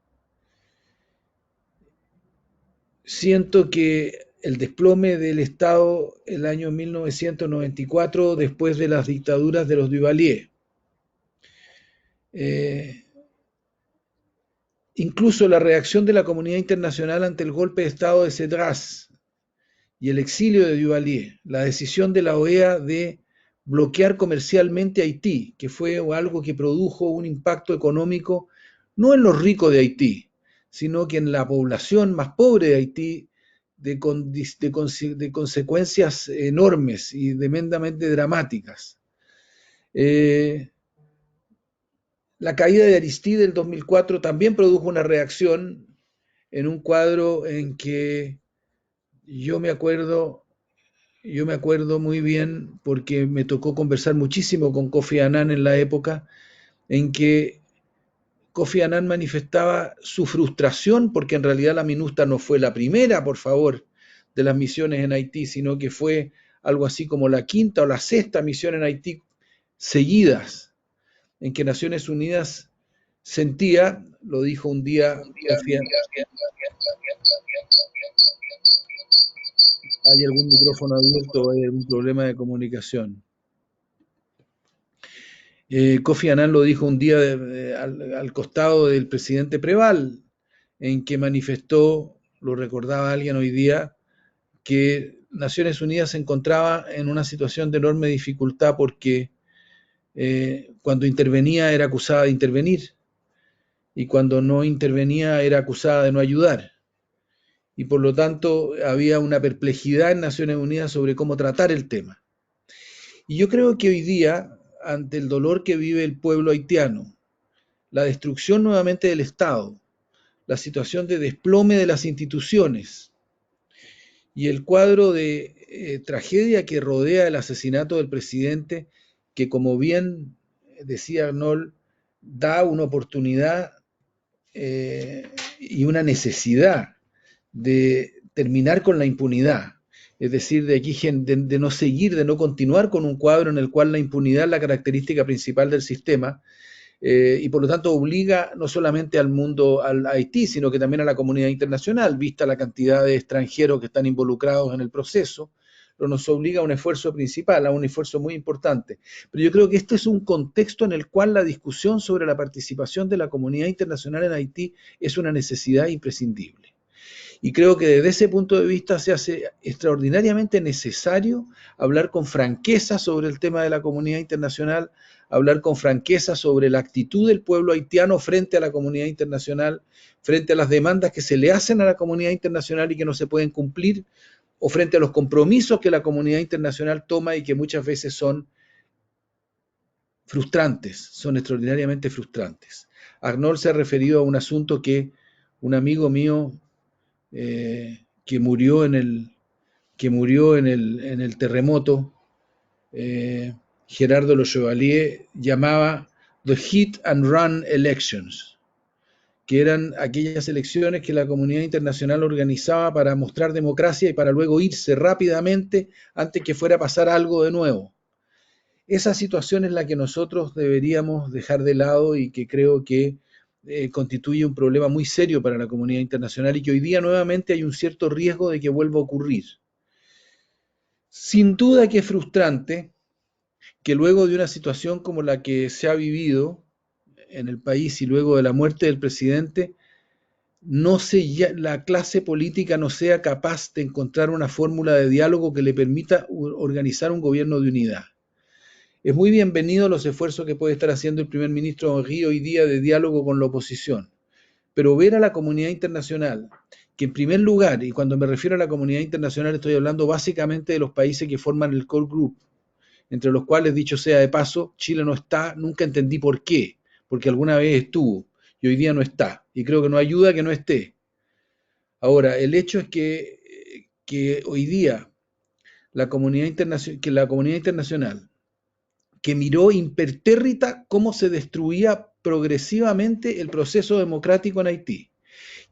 Siento que el desplome del Estado el año 1994, después de las dictaduras de los Duvalier, incluso la reacción de la comunidad internacional ante el golpe de Estado de Cedras y el exilio de Duvalier, la decisión de la OEA de bloquear comercialmente Haití, que fue algo que produjo un impacto económico no en los ricos de Haití, sino que en la población más pobre de Haití, de consecuencias enormes y tremendamente dramáticas. La caída de Aristide del 2004 también produjo una reacción en un cuadro en que yo me acuerdo muy bien porque me tocó conversar muchísimo con Kofi Annan en la época en que Kofi Annan manifestaba su frustración porque en realidad la MINUSTAH no fue la primera, por favor, de las misiones en Haití, sino que fue algo así como la quinta o la sexta misión en Haití seguidas, en que Naciones Unidas sentía, lo dijo un día Kofi Annan. ¿Hay algún micrófono abierto o hay algún problema de comunicación? Kofi Annan lo dijo un día al costado del presidente Preval, en que manifestó, lo recordaba alguien hoy día, que Naciones Unidas se encontraba en una situación de enorme dificultad porque cuando intervenía era acusada de intervenir y cuando no intervenía era acusada de no ayudar. Y por lo tanto había una perplejidad en Naciones Unidas sobre cómo tratar el tema. Y yo creo que hoy día, ante el dolor que vive el pueblo haitiano, la destrucción nuevamente del Estado, la situación de desplome de las instituciones y el cuadro de tragedia que rodea el asesinato del presidente, que como bien decía Arnold, da una oportunidad y una necesidad de terminar con la impunidad, es decir, de no seguir, de no continuar con un cuadro en el cual la impunidad es la característica principal del sistema, y por lo tanto obliga no solamente al mundo, a Haití, sino que también a la comunidad internacional, vista la cantidad de extranjeros que están involucrados en el proceso, pero nos obliga a un esfuerzo principal, a un esfuerzo muy importante. Pero yo creo que este es un contexto en el cual la discusión sobre la participación de la comunidad internacional en Haití es una necesidad imprescindible. Y creo que desde ese punto de vista se hace extraordinariamente necesario hablar con franqueza sobre el tema de la comunidad internacional, hablar con franqueza sobre la actitud del pueblo haitiano frente a la comunidad internacional, frente a las demandas que se le hacen a la comunidad internacional y que no se pueden cumplir, o frente a los compromisos que la comunidad internacional toma y que muchas veces son frustrantes, son extraordinariamente frustrantes. Arnold se ha referido a un asunto que un amigo mío que murió en el terremoto, Gerardo Le Chevalier, llamaba the hit and run elections, que eran aquellas elecciones que la comunidad internacional organizaba para mostrar democracia y para luego irse rápidamente antes que fuera a pasar algo de nuevo. Esa situación es la que nosotros deberíamos dejar de lado y que creo que constituye un problema muy serio para la comunidad internacional y que hoy día nuevamente hay un cierto riesgo de que vuelva a ocurrir. Sin duda que es frustrante que luego de una situación como la que se ha vivido en el país y luego de la muerte del presidente, la clase política no sea capaz de encontrar una fórmula de diálogo que le permita organizar un gobierno de unidad. Es muy bienvenido los esfuerzos que puede estar haciendo el primer ministro Henry hoy día de diálogo con la oposición, pero ver a la comunidad internacional, que en primer lugar, y cuando me refiero a la comunidad internacional estoy hablando básicamente de los países que forman el Core Group, entre los cuales, dicho sea de paso, Chile no está, nunca entendí por qué, porque alguna vez estuvo y hoy día no está, y creo que no ayuda que no esté. Ahora, el hecho es que hoy día la comunidad internacional, que miró impertérrita cómo se destruía progresivamente el proceso democrático en Haití,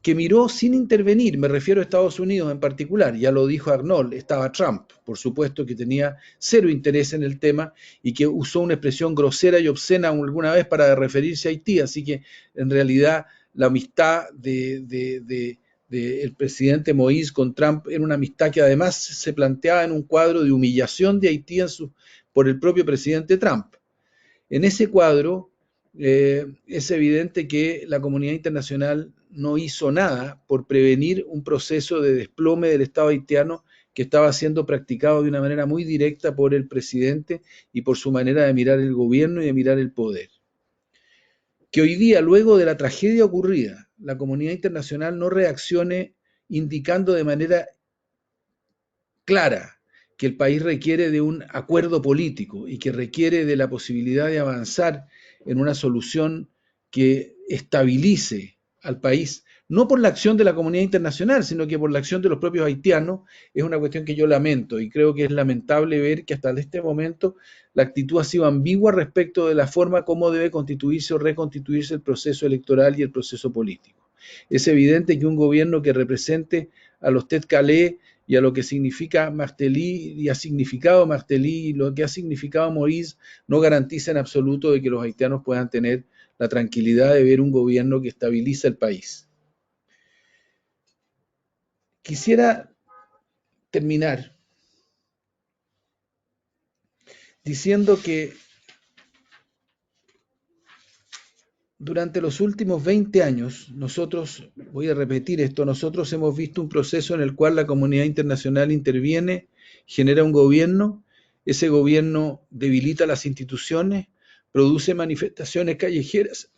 que miró sin intervenir, me refiero a Estados Unidos en particular, ya lo dijo Arnold, estaba Trump, por supuesto que tenía cero interés en el tema y que usó una expresión grosera y obscena alguna vez para referirse a Haití, así que en realidad la amistad del presidente Moïse con Trump era una amistad que además se planteaba en un cuadro de humillación de Haití por el propio presidente Trump. En ese cuadro es evidente que la comunidad internacional no hizo nada por prevenir un proceso de desplome del Estado haitiano que estaba siendo practicado de una manera muy directa por el presidente y por su manera de mirar el gobierno y de mirar el poder. Que hoy día, luego de la tragedia ocurrida, la comunidad internacional no reaccione indicando de manera clara que el país requiere de un acuerdo político y que requiere de la posibilidad de avanzar en una solución que estabilice al país, no por la acción de la comunidad internacional, sino que por la acción de los propios haitianos, es una cuestión que yo lamento y creo que es lamentable ver que hasta este momento la actitud ha sido ambigua respecto de la forma como debe constituirse o reconstituirse el proceso electoral y el proceso político. Es evidente que un gobierno que represente a los Tête Calais y a lo que significa Martelly y ha significado Martelly y lo que ha significado Moïse no garantiza en absoluto de que los haitianos puedan tener la tranquilidad de ver un gobierno que estabiliza el país. Quisiera terminar diciendo que durante los últimos 20 años, nosotros, voy a repetir esto, nosotros hemos visto un proceso en el cual la comunidad internacional interviene, genera un gobierno, ese gobierno debilita las instituciones, produce manifestaciones callejeras,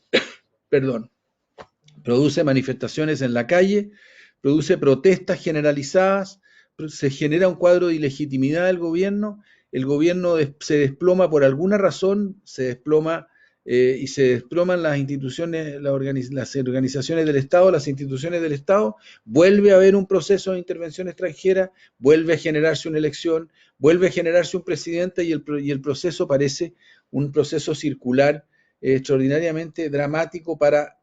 produce manifestaciones en la calle, produce protestas generalizadas, se genera un cuadro de ilegitimidad del gobierno, el gobierno se desploma por alguna razón, se desploman las instituciones, las organizaciones del Estado, las instituciones del Estado, vuelve a haber un proceso de intervención extranjera, vuelve a generarse una elección, vuelve a generarse un presidente y el proceso parece un proceso circular extraordinariamente dramático para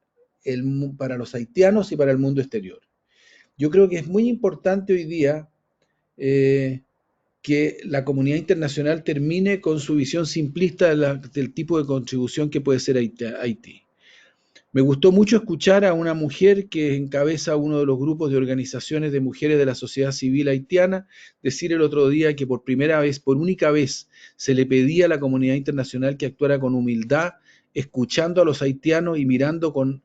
los haitianos y para el mundo exterior. Yo creo que es muy importante hoy día que la comunidad internacional termine con su visión simplista del tipo de contribución que puede ser Haití. Me gustó mucho escuchar a una mujer que encabeza uno de los grupos de organizaciones de mujeres de la sociedad civil haitiana decir el otro día que por única vez, se le pedía a la comunidad internacional que actuara con humildad, escuchando a los haitianos y mirando con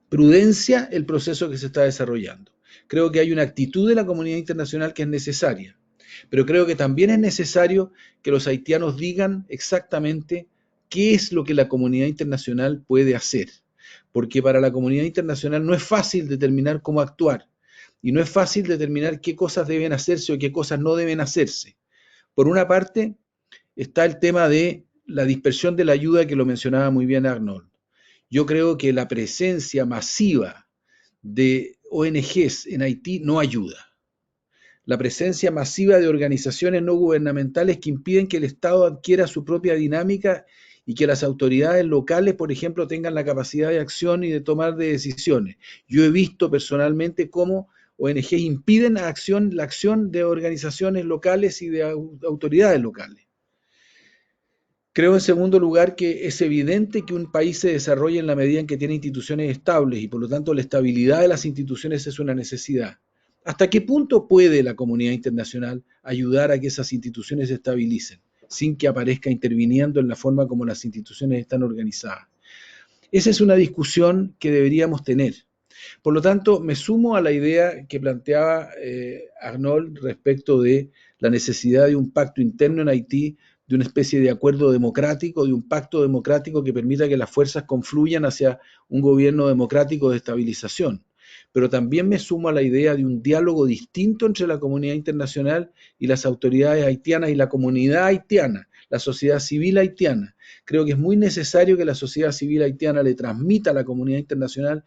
prudencia el proceso que se está desarrollando. Creo que hay una actitud de la comunidad internacional que es necesaria, pero creo que también es necesario que los haitianos digan exactamente qué es lo que la comunidad internacional puede hacer, porque para la comunidad internacional no es fácil determinar cómo actuar y no es fácil determinar qué cosas deben hacerse o qué cosas no deben hacerse. Por una parte está el tema de la dispersión de la ayuda que lo mencionaba muy bien Arnold. Yo creo que la presencia masiva de ONGs en Haití no ayuda. La presencia masiva de organizaciones no gubernamentales que impiden que el Estado adquiera su propia dinámica y que las autoridades locales, por ejemplo, tengan la capacidad de acción y de tomar de decisiones. Yo he visto personalmente cómo ONG impiden la acción de organizaciones locales y de autoridades locales. Creo, en segundo lugar, que es evidente que un país se desarrolla en la medida en que tiene instituciones estables y por lo tanto la estabilidad de las instituciones es una necesidad. ¿Hasta qué punto puede la comunidad internacional ayudar a que esas instituciones se estabilicen sin que aparezca interviniendo en la forma como las instituciones están organizadas? Esa es una discusión que deberíamos tener. Por lo tanto, me sumo a la idea que planteaba Arnold respecto de la necesidad de un pacto interno en Haití, de una especie de acuerdo democrático, de un pacto democrático que permita que las fuerzas confluyan hacia un gobierno democrático de estabilización. Pero también me sumo a la idea de un diálogo distinto entre la comunidad internacional y las autoridades haitianas y la comunidad haitiana, la sociedad civil haitiana. Creo que es muy necesario que la sociedad civil haitiana le transmita a la comunidad internacional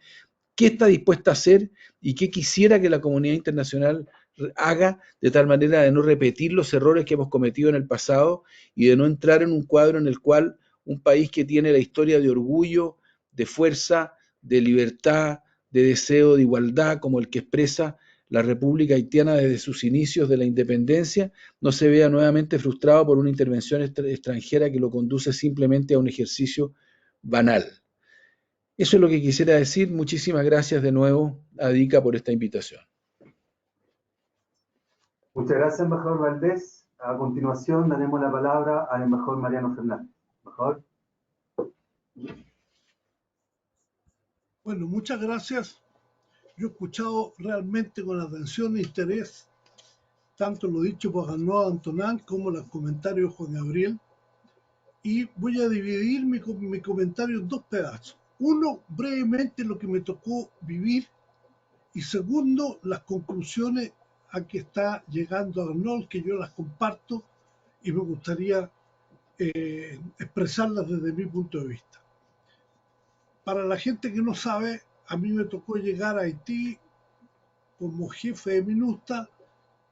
qué está dispuesta a hacer y qué quisiera que la comunidad internacional haga, de tal manera de no repetir los errores que hemos cometido en el pasado y de no entrar en un cuadro en el cual un país que tiene la historia de orgullo, de fuerza, de libertad, de deseo de igualdad, como el que expresa la República Haitiana desde sus inicios de la independencia, no se vea nuevamente frustrado por una intervención extranjera que lo conduce simplemente a un ejercicio banal. Eso es lo que quisiera decir. Muchísimas gracias de nuevo a DICA por esta invitación. Muchas gracias, embajador Valdés. A continuación, daremos la palabra al embajador Mariano Fernández. Embajador. Bueno, muchas gracias. Yo he escuchado realmente con atención e interés tanto lo dicho por Arnaud Antonin como los comentarios de Juan Gabriel. Y voy a dividir mi comentario en dos pedazos. Uno, brevemente lo que me tocó vivir, y segundo, las conclusiones a que está llegando Arnold, que yo las comparto y me gustaría expresarlas desde mi punto de vista. Para la gente que no sabe, a mí me tocó llegar a Haití como jefe de MINUSTAH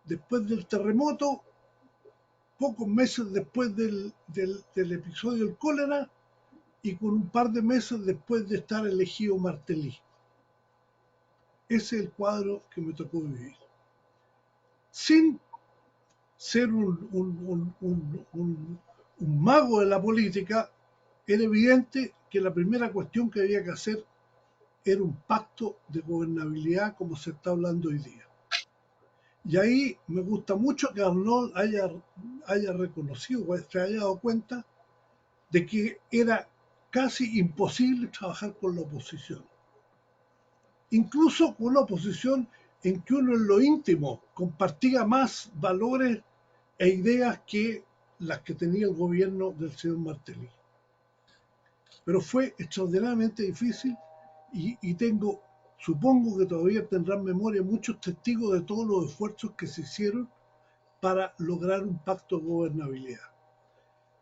después del terremoto, pocos meses después del episodio del cólera y con un par de meses después de estar elegido Martelly. Ese es el cuadro que me tocó vivir. Sin ser un mago de la política, era evidente que la primera cuestión que había que hacer era un pacto de gobernabilidad como se está hablando hoy día. Y ahí me gusta mucho que Arnold haya reconocido o se haya dado cuenta de que era casi imposible trabajar con la oposición. Incluso con una oposición en que uno en lo íntimo compartía más valores e ideas que las que tenía el gobierno del señor Martelly. Pero fue extraordinariamente difícil y supongo que todavía tendrán memoria muchos testigos de todos los esfuerzos que se hicieron para lograr un pacto de gobernabilidad.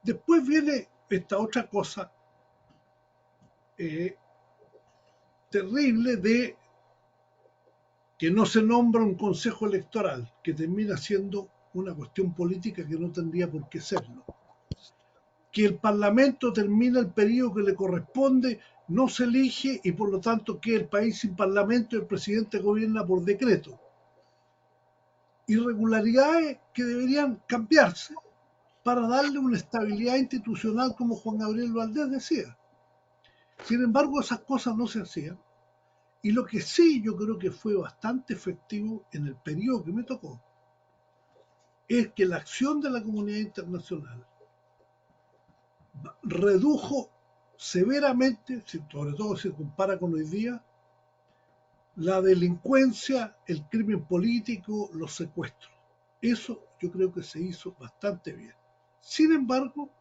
Después viene esta otra cosa terrible de que no se nombra un consejo electoral, que termina siendo una cuestión política que no tendría por qué serlo. Que el Parlamento termina el periodo que le corresponde, no se elige y por lo tanto que el país sin Parlamento y el presidente gobierna por decreto. Irregularidades que deberían cambiarse para darle una estabilidad institucional como Juan Gabriel Valdés decía. Sin embargo, esas cosas no se hacían. Y lo que sí yo creo que fue bastante efectivo en el periodo que me tocó es que la acción de la comunidad internacional redujo severamente, sobre todo si se compara con hoy día, la delincuencia, el crimen político, los secuestros. Eso yo creo que se hizo bastante bien. Sin embargo,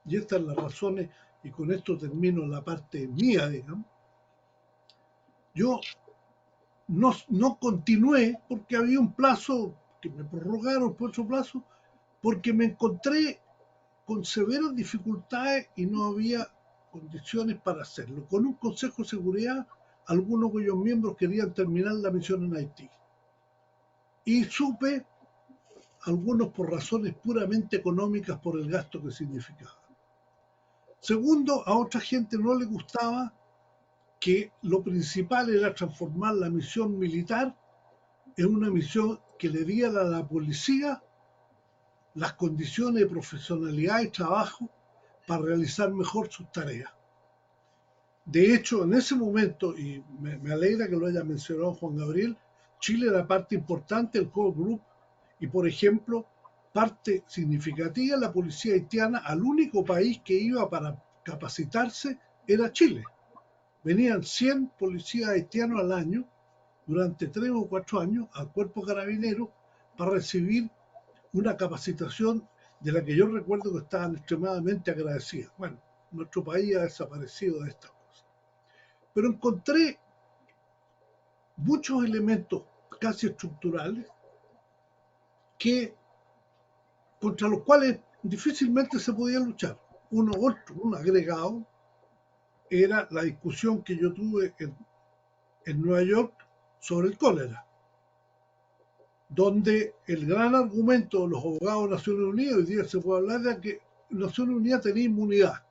y estas son las razones, y con esto termino la parte mía, digamos, yo no continué porque había un plazo que me prorrogaron por otro plazo, porque me encontré con severas dificultades y no había condiciones para hacerlo. Con un Consejo de Seguridad, algunos de cuyos miembros querían terminar la misión en Haití. Y supe, algunos por razones puramente económicas, por el gasto que significaba. Segundo, a otra gente no le gustaba que lo principal era transformar la misión militar en una misión que le diera a la policía las condiciones de profesionalidad y trabajo para realizar mejor sus tareas. De hecho, en ese momento, y me alegra que lo haya mencionado Juan Gabriel, Chile era parte importante del Core Group y, por ejemplo, parte significativa de la policía haitiana, al único país que iba para capacitarse era Chile. Venían 100 policías haitianos al año durante 3 o 4 años al cuerpo carabinero para recibir una capacitación de la que yo recuerdo que estaban extremadamente agradecidas. Bueno, nuestro país ha desaparecido de estas cosas. Pero encontré muchos elementos casi estructurales contra los cuales difícilmente se podía luchar. Un agregado era la discusión que yo tuve en Nueva York sobre el cólera, donde el gran argumento de los abogados de Naciones Unidas, hoy día se puede hablar de que Naciones Unidas tenía inmunidad.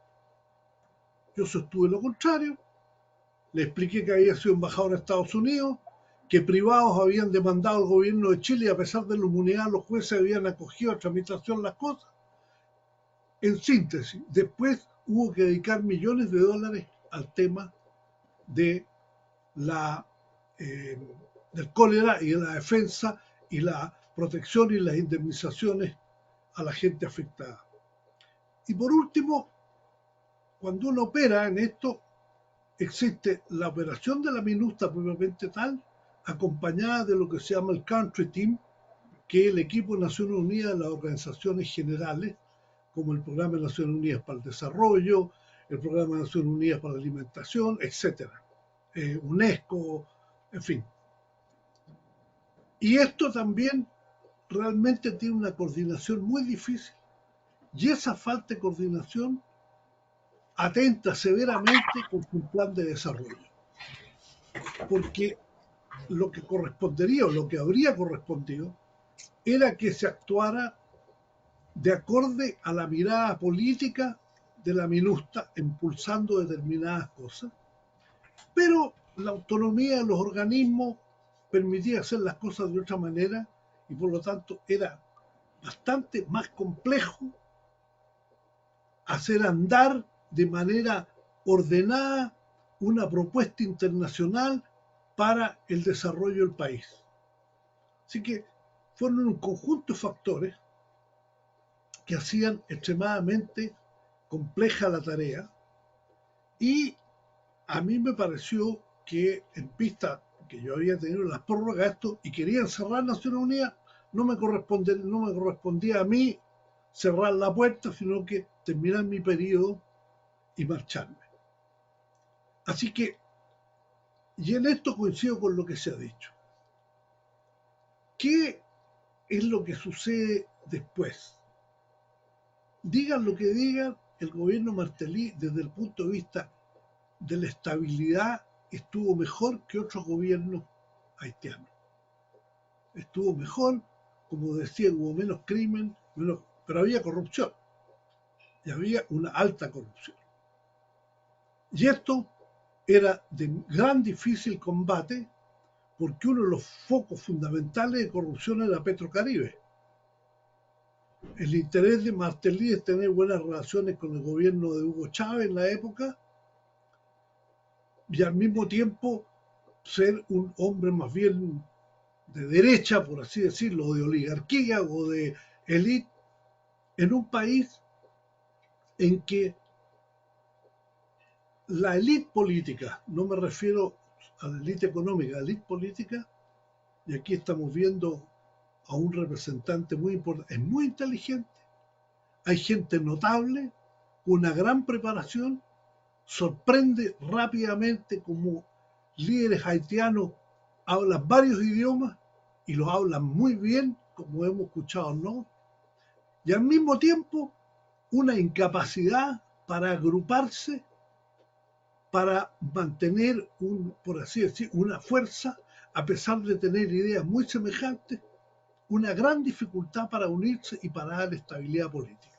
Yo sostuve lo contrario, le expliqué que había sido embajador en Estados Unidos, que privados habían demandado al gobierno de Chile y a pesar de la inmunidad los jueces habían acogido a tramitación las cosas. En síntesis, después hubo que dedicar millones de dólares al tema de del cólera y de la defensa y la protección y las indemnizaciones a la gente afectada. Y por último, cuando uno opera en esto, existe la operación de la MINUSTA propiamente tal, acompañada de lo que se llama el Country Team, que es el equipo de Naciones Unidas de las organizaciones generales, como el Programa de Naciones Unidas para el Desarrollo, el Programa de Naciones Unidas para la Alimentación, etc. UNESCO, en fin. Y esto también realmente tiene una coordinación muy difícil. Y esa falta de coordinación atenta severamente contra un plan de desarrollo. Porque lo que correspondería o lo que habría correspondido era que se actuara de acorde a la mirada política de la MINUSTA, impulsando determinadas cosas, pero la autonomía de los organismos permitía hacer las cosas de otra manera y por lo tanto era bastante más complejo hacer andar de manera ordenada una propuesta internacional para el desarrollo del país. Así que fueron un conjunto de factores que hacían extremadamente compleja la tarea y a mí me pareció que en vista que yo había tenido las prórrogas esto y querían cerrar Naciones Unidas, no me correspondía a mí cerrar la puerta, sino que terminar mi periodo y marcharme. Así que, y en esto coincido con lo que se ha dicho. ¿Qué es lo que sucede después? Digan lo que digan, el gobierno Martelly, desde el punto de vista de la estabilidad, estuvo mejor que otros gobiernos haitianos. Estuvo mejor, como decía, hubo menos crimen, pero había corrupción. Y había una alta corrupción. Y esto era de gran difícil combate porque uno de los focos fundamentales de corrupción era Petrocaribe. El interés de Martelly es tener buenas relaciones con el gobierno de Hugo Chávez en la época y al mismo tiempo ser un hombre más bien de derecha, por así decirlo, de oligarquía o de élite, en un país en que la élite política, no me refiero a la élite económica, la élite política, y aquí estamos viendo a un representante muy importante, es muy inteligente, hay gente notable, con una gran preparación, sorprende rápidamente como líderes haitianos hablan varios idiomas y los hablan muy bien, como hemos escuchado, ¿no? Y al mismo tiempo una incapacidad para agruparse, para mantener, por así decir, una fuerza, a pesar de tener ideas muy semejantes, una gran dificultad para unirse y para dar estabilidad política.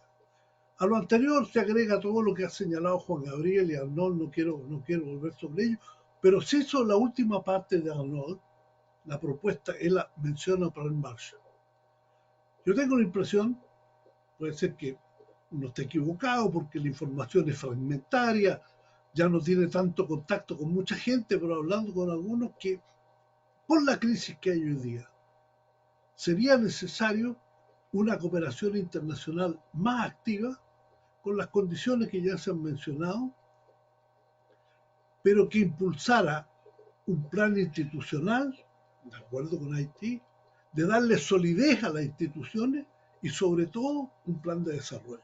A lo anterior se agrega todo lo que ha señalado Juan Gabriel y Arnold, no quiero volver sobre ello, pero sí sobre la última parte de Arnold, la propuesta, él menciona Plan Marshall. Yo tengo la impresión, puede ser que no esté equivocado porque la información es fragmentaria, ya no tiene tanto contacto con mucha gente, pero hablando con algunos, que por la crisis que hay hoy día, sería necesario una cooperación internacional más activa con las condiciones que ya se han mencionado, pero que impulsara un plan institucional, de acuerdo con Haití, de darle solidez a las instituciones y sobre todo un plan de desarrollo.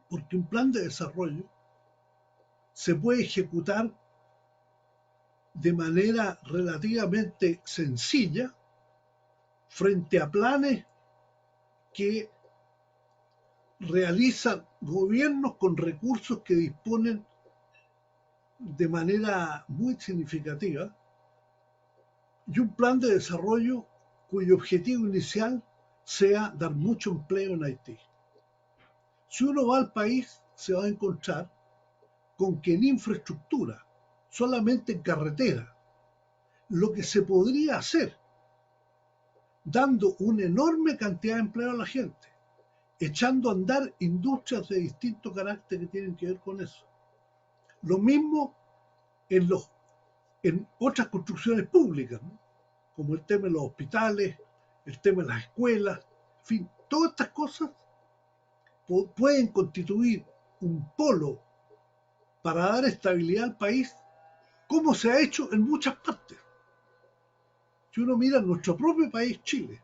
Porque un plan de desarrollo se puede ejecutar de manera relativamente sencilla frente a planes que realizan gobiernos con recursos que disponen de manera muy significativa, y un plan de desarrollo cuyo objetivo inicial sea dar mucho empleo en Haití. Si uno va al país, se va a encontrar con que en infraestructura, solamente en carretera, lo que se podría hacer, dando una enorme cantidad de empleo a la gente, echando a andar industrias de distinto carácter que tienen que ver con eso. Lo mismo en otras construcciones públicas, ¿no? Como el tema de los hospitales, el tema de las escuelas, en fin, todas estas cosas pueden constituir un polo para dar estabilidad al país, como se ha hecho en muchas partes. Si uno mira nuestro propio país, Chile,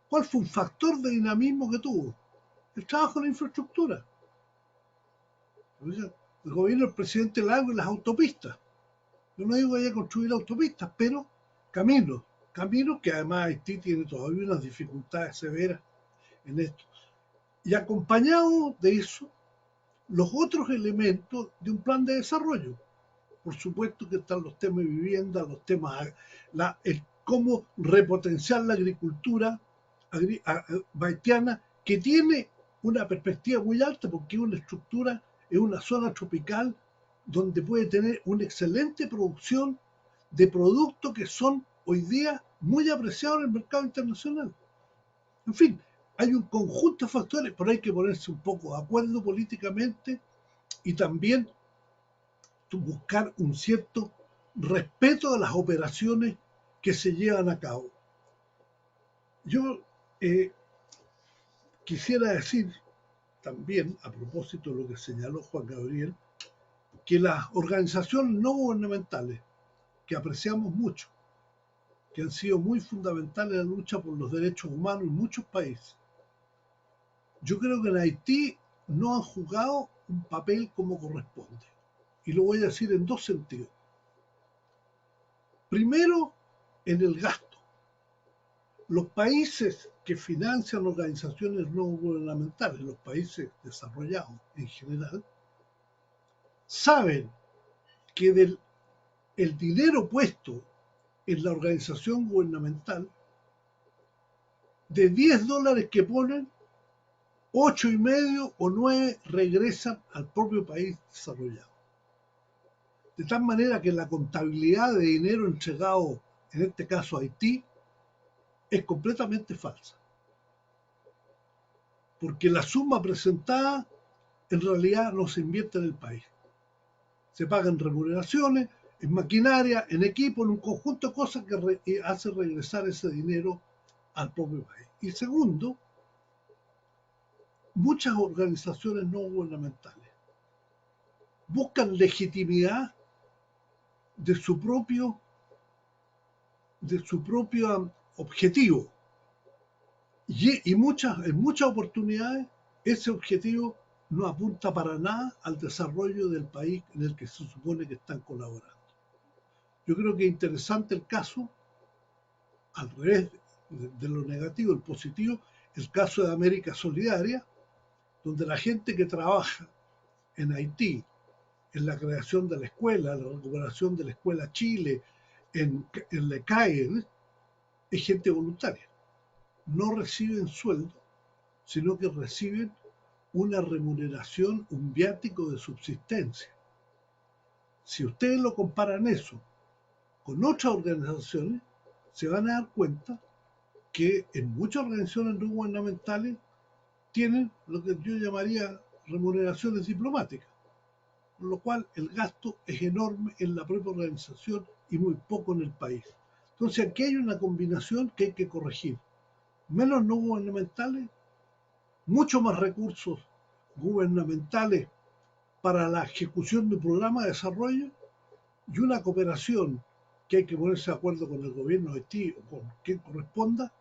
¿cuál fue un factor de dinamismo que tuvo? El trabajo en la infraestructura. El gobierno del presidente Lago y las autopistas. Yo no digo que haya que construir autopistas, pero caminos que además Haití tiene todavía unas dificultades severas en esto. Y acompañado de eso, los otros elementos de un plan de desarrollo. Por supuesto que están los temas de vivienda, los temas, cómo repotenciar la agricultura haitiana, que tiene una perspectiva muy alta porque es una estructura, es una zona tropical donde puede tener una excelente producción de productos que son hoy día muy apreciados en el mercado internacional. En fin, hay un conjunto de factores, pero hay que ponerse un poco de acuerdo políticamente y también buscar un cierto respeto a las operaciones que se llevan a cabo. Yo quisiera decir también, a propósito de lo que señaló Juan Gabriel, que las organizaciones no gubernamentales, que apreciamos mucho, que han sido muy fundamentales en la lucha por los derechos humanos en muchos países, yo creo que en Haití no han jugado un papel como corresponde. Y lo voy a decir en dos sentidos. Primero, en el gasto. Los países que financian organizaciones no gubernamentales, los países desarrollados en general, saben que el dinero puesto en la organización gubernamental, de $10 que ponen, 8,5 o 9 regresan al propio país desarrollado. De tal manera que la contabilidad de dinero entregado, en este caso a Haití, es completamente falsa. Porque la suma presentada en realidad no se invierte en el país. Se pagan remuneraciones, en maquinaria, en equipo, en un conjunto de cosas que hace regresar ese dinero al propio país. Y segundo, muchas organizaciones no gubernamentales buscan legitimidad de su propio objetivo. Y en muchas oportunidades ese objetivo no apunta para nada al desarrollo del país en el que se supone que están colaborando. Yo creo que es interesante el caso, al revés de lo negativo, el positivo, el caso de América Solidaria, donde la gente que trabaja en Haití, en la creación de la escuela, la recuperación de la escuela Chile, en la CAE, es gente voluntaria. No reciben sueldo sino que reciben una remuneración, un viático de subsistencia. Si ustedes lo comparan eso con otras organizaciones, se van a dar cuenta que en muchas organizaciones no gubernamentales tienen lo que yo llamaría remuneraciones diplomáticas, con lo cual el gasto es enorme en la propia organización y muy poco en el país. Entonces aquí hay una combinación que hay que corregir. Menos no gubernamentales, mucho más recursos gubernamentales para la ejecución de un programa de desarrollo y una cooperación que hay que ponerse de acuerdo con el gobierno de Haití o con quien corresponda,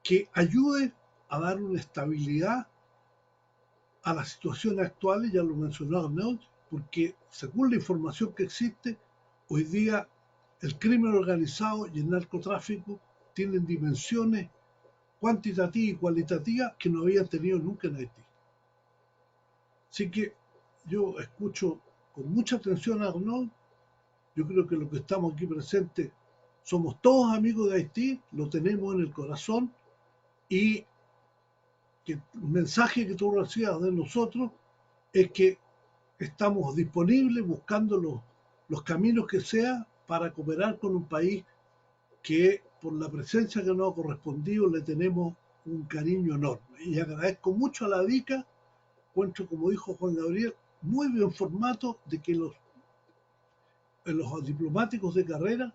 que ayude a dar una estabilidad a las situaciones actuales, ya lo mencionaba Neot, porque según la información que existe, hoy día el crimen organizado y el narcotráfico tienen dimensiones cuantitativas y cualitativas que no habían tenido nunca en Haití. Así que yo escucho con mucha atención a Arnold. Yo creo que los que estamos aquí presentes somos todos amigos de Haití, lo tenemos en el corazón, y que el mensaje que tú recibas de nosotros es que estamos disponibles buscando los caminos que sea para cooperar con un país que por la presencia que nos ha correspondido le tenemos un cariño enorme. Y agradezco mucho a la DICA, encuentro, como dijo Juan Gabriel, muy bien formato de que los diplomáticos de carrera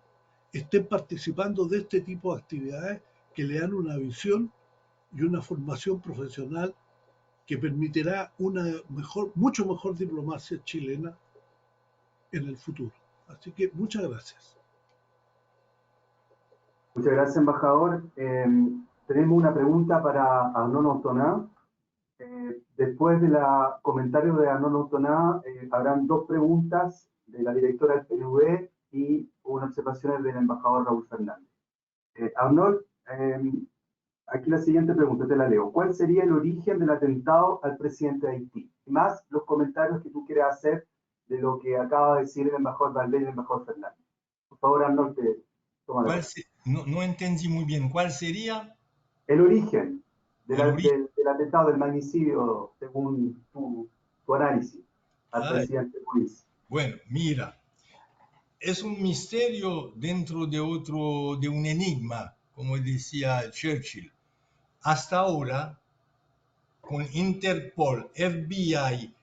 estén participando de este tipo de actividades que le dan una visión y una formación profesional que permitirá una mucho mejor diplomacia chilena en el futuro. Así que muchas gracias. Muchas gracias, embajador. Tenemos una pregunta para Arnaud Autonat. Después del comentario de Arnaud Autonat, habrán dos preguntas de la directora del PNV y unas observaciones del embajador Raúl Fernández. Arnaud, aquí la siguiente pregunta, te la leo. ¿Cuál sería el origen del atentado al presidente de Haití? Y más los comentarios que tú quieras hacer de lo que acaba de decir el embajador Valdés y el embajador Fernández. Por favor, Arnaud, te toma la palabra. No entendí muy bien. ¿Cuál sería? El origen del atentado, del magnicidio, según tu análisis, al presidente Moïse. Bueno, mira, es un misterio dentro de un enigma, como decía Churchill. Hasta ahora, con Interpol, FBI,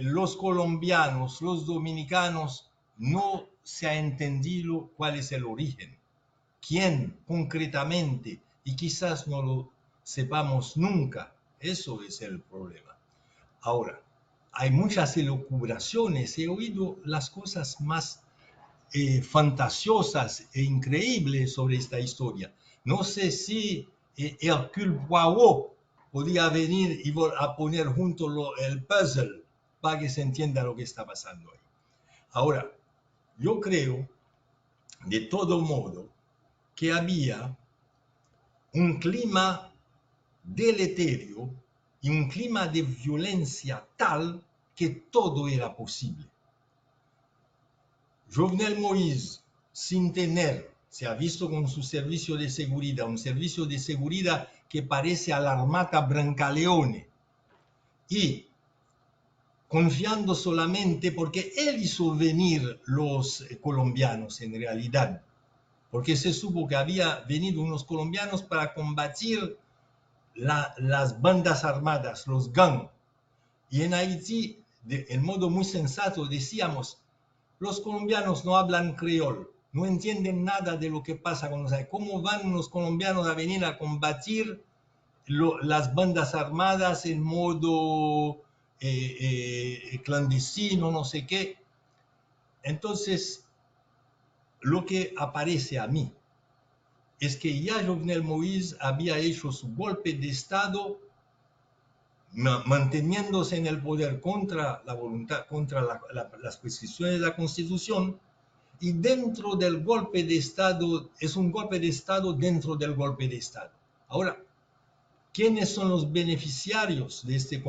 los colombianos, los dominicanos, no se ha entendido cuál es el origen, quién concretamente, y quizás no lo sepamos nunca. Eso es el problema. Ahora, hay muchas elucubraciones, he oído las cosas más fantasiosas e increíbles sobre esta historia. No sé si Hercule Poirot podía venir y a poner junto el puzzle para que se entienda lo que está pasando ahí. Ahora, yo creo, de todo modo, que había un clima deleterio y un clima de violencia tal que todo era posible. Jovenel Moïse, sin tener, se ha visto con su servicio de seguridad, un servicio de seguridad que parece a la Armata Brancaleone, y confiando solamente porque él hizo venir los colombianos en realidad, porque se supo que había venido unos colombianos para combatir las bandas armadas, los gangs. Y en Haití, en modo muy sensato, decíamos, los colombianos no hablan creol, no entienden nada de lo que pasa con nosotros. ¿Cómo van los colombianos a venir a combatir las bandas armadas en modo clandestino, no sé qué? Entonces, lo que aparece a mí es que ya Jovenel Moïse había hecho su golpe de Estado manteniéndose en el poder contra la voluntad, contra las prescripciones de la Constitución, y dentro del golpe de Estado, es un golpe de Estado dentro del golpe de Estado. Ahora, ¿quiénes son los beneficiarios de este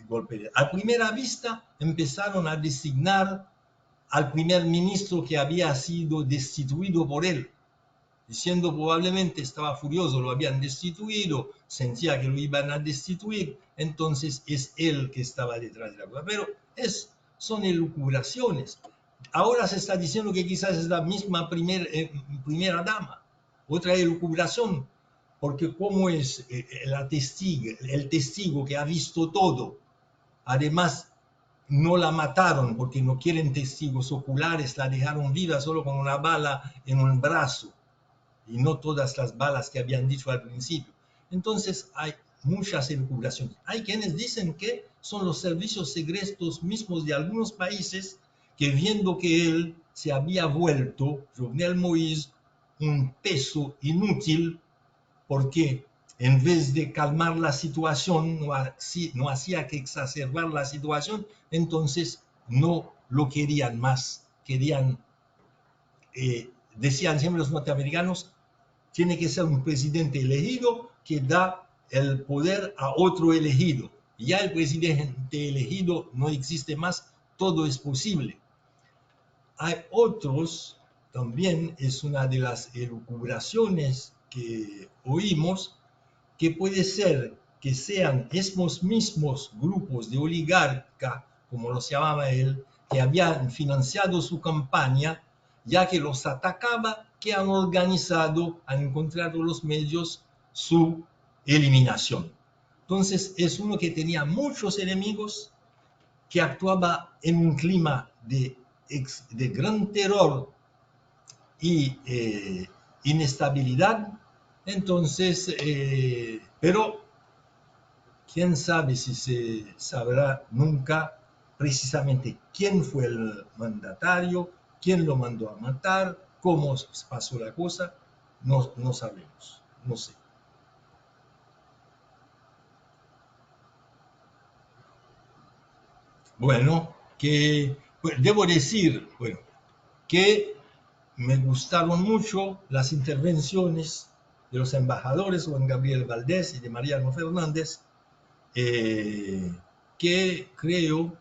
golpe? A primera vista empezaron a designar al primer ministro que había sido destituido por él. diciendo probablemente estaba furioso, lo habían destituido, sentía que lo iban a destituir, entonces es él que estaba detrás de la cosa. Pero son elucubraciones. Ahora se está diciendo que quizás es la misma primera dama, otra elucubración, porque como es el testigo que ha visto todo, además no la mataron porque no quieren testigos oculares, la dejaron viva solo con una bala en un brazo y no todas las balas que habían dicho al principio. Entonces hay muchas elucubraciones. Hay quienes dicen que son los servicios secretos mismos de algunos países que, viendo que él se había vuelto, Jovenel Moïse, un peso inútil, porque en vez de calmar la situación, no hacía que exacerbar la situación, entonces no lo querían más. Decían siempre los norteamericanos, tiene que ser un presidente elegido que da el poder a otro elegido. Ya el presidente elegido no existe más, todo es posible. Hay otros, también es una de las elucubraciones que oímos, que puede ser que sean esos mismos grupos de oligarca, como los llamaba él, que habían financiado su campaña, ya que los atacaba, que han organizado, han encontrado los medios, su eliminación. Entonces es uno que tenía muchos enemigos, que actuaba en un clima de gran terror y inestabilidad. Entonces, pero quién sabe si se sabrá nunca precisamente quién fue el mandatario, quién lo mandó a matar, cómo pasó la cosa, no sabemos, no sé. Bueno, debo decir, que me gustaron mucho las intervenciones de los embajadores Juan Gabriel Valdés y de Mariano Fernández, que creo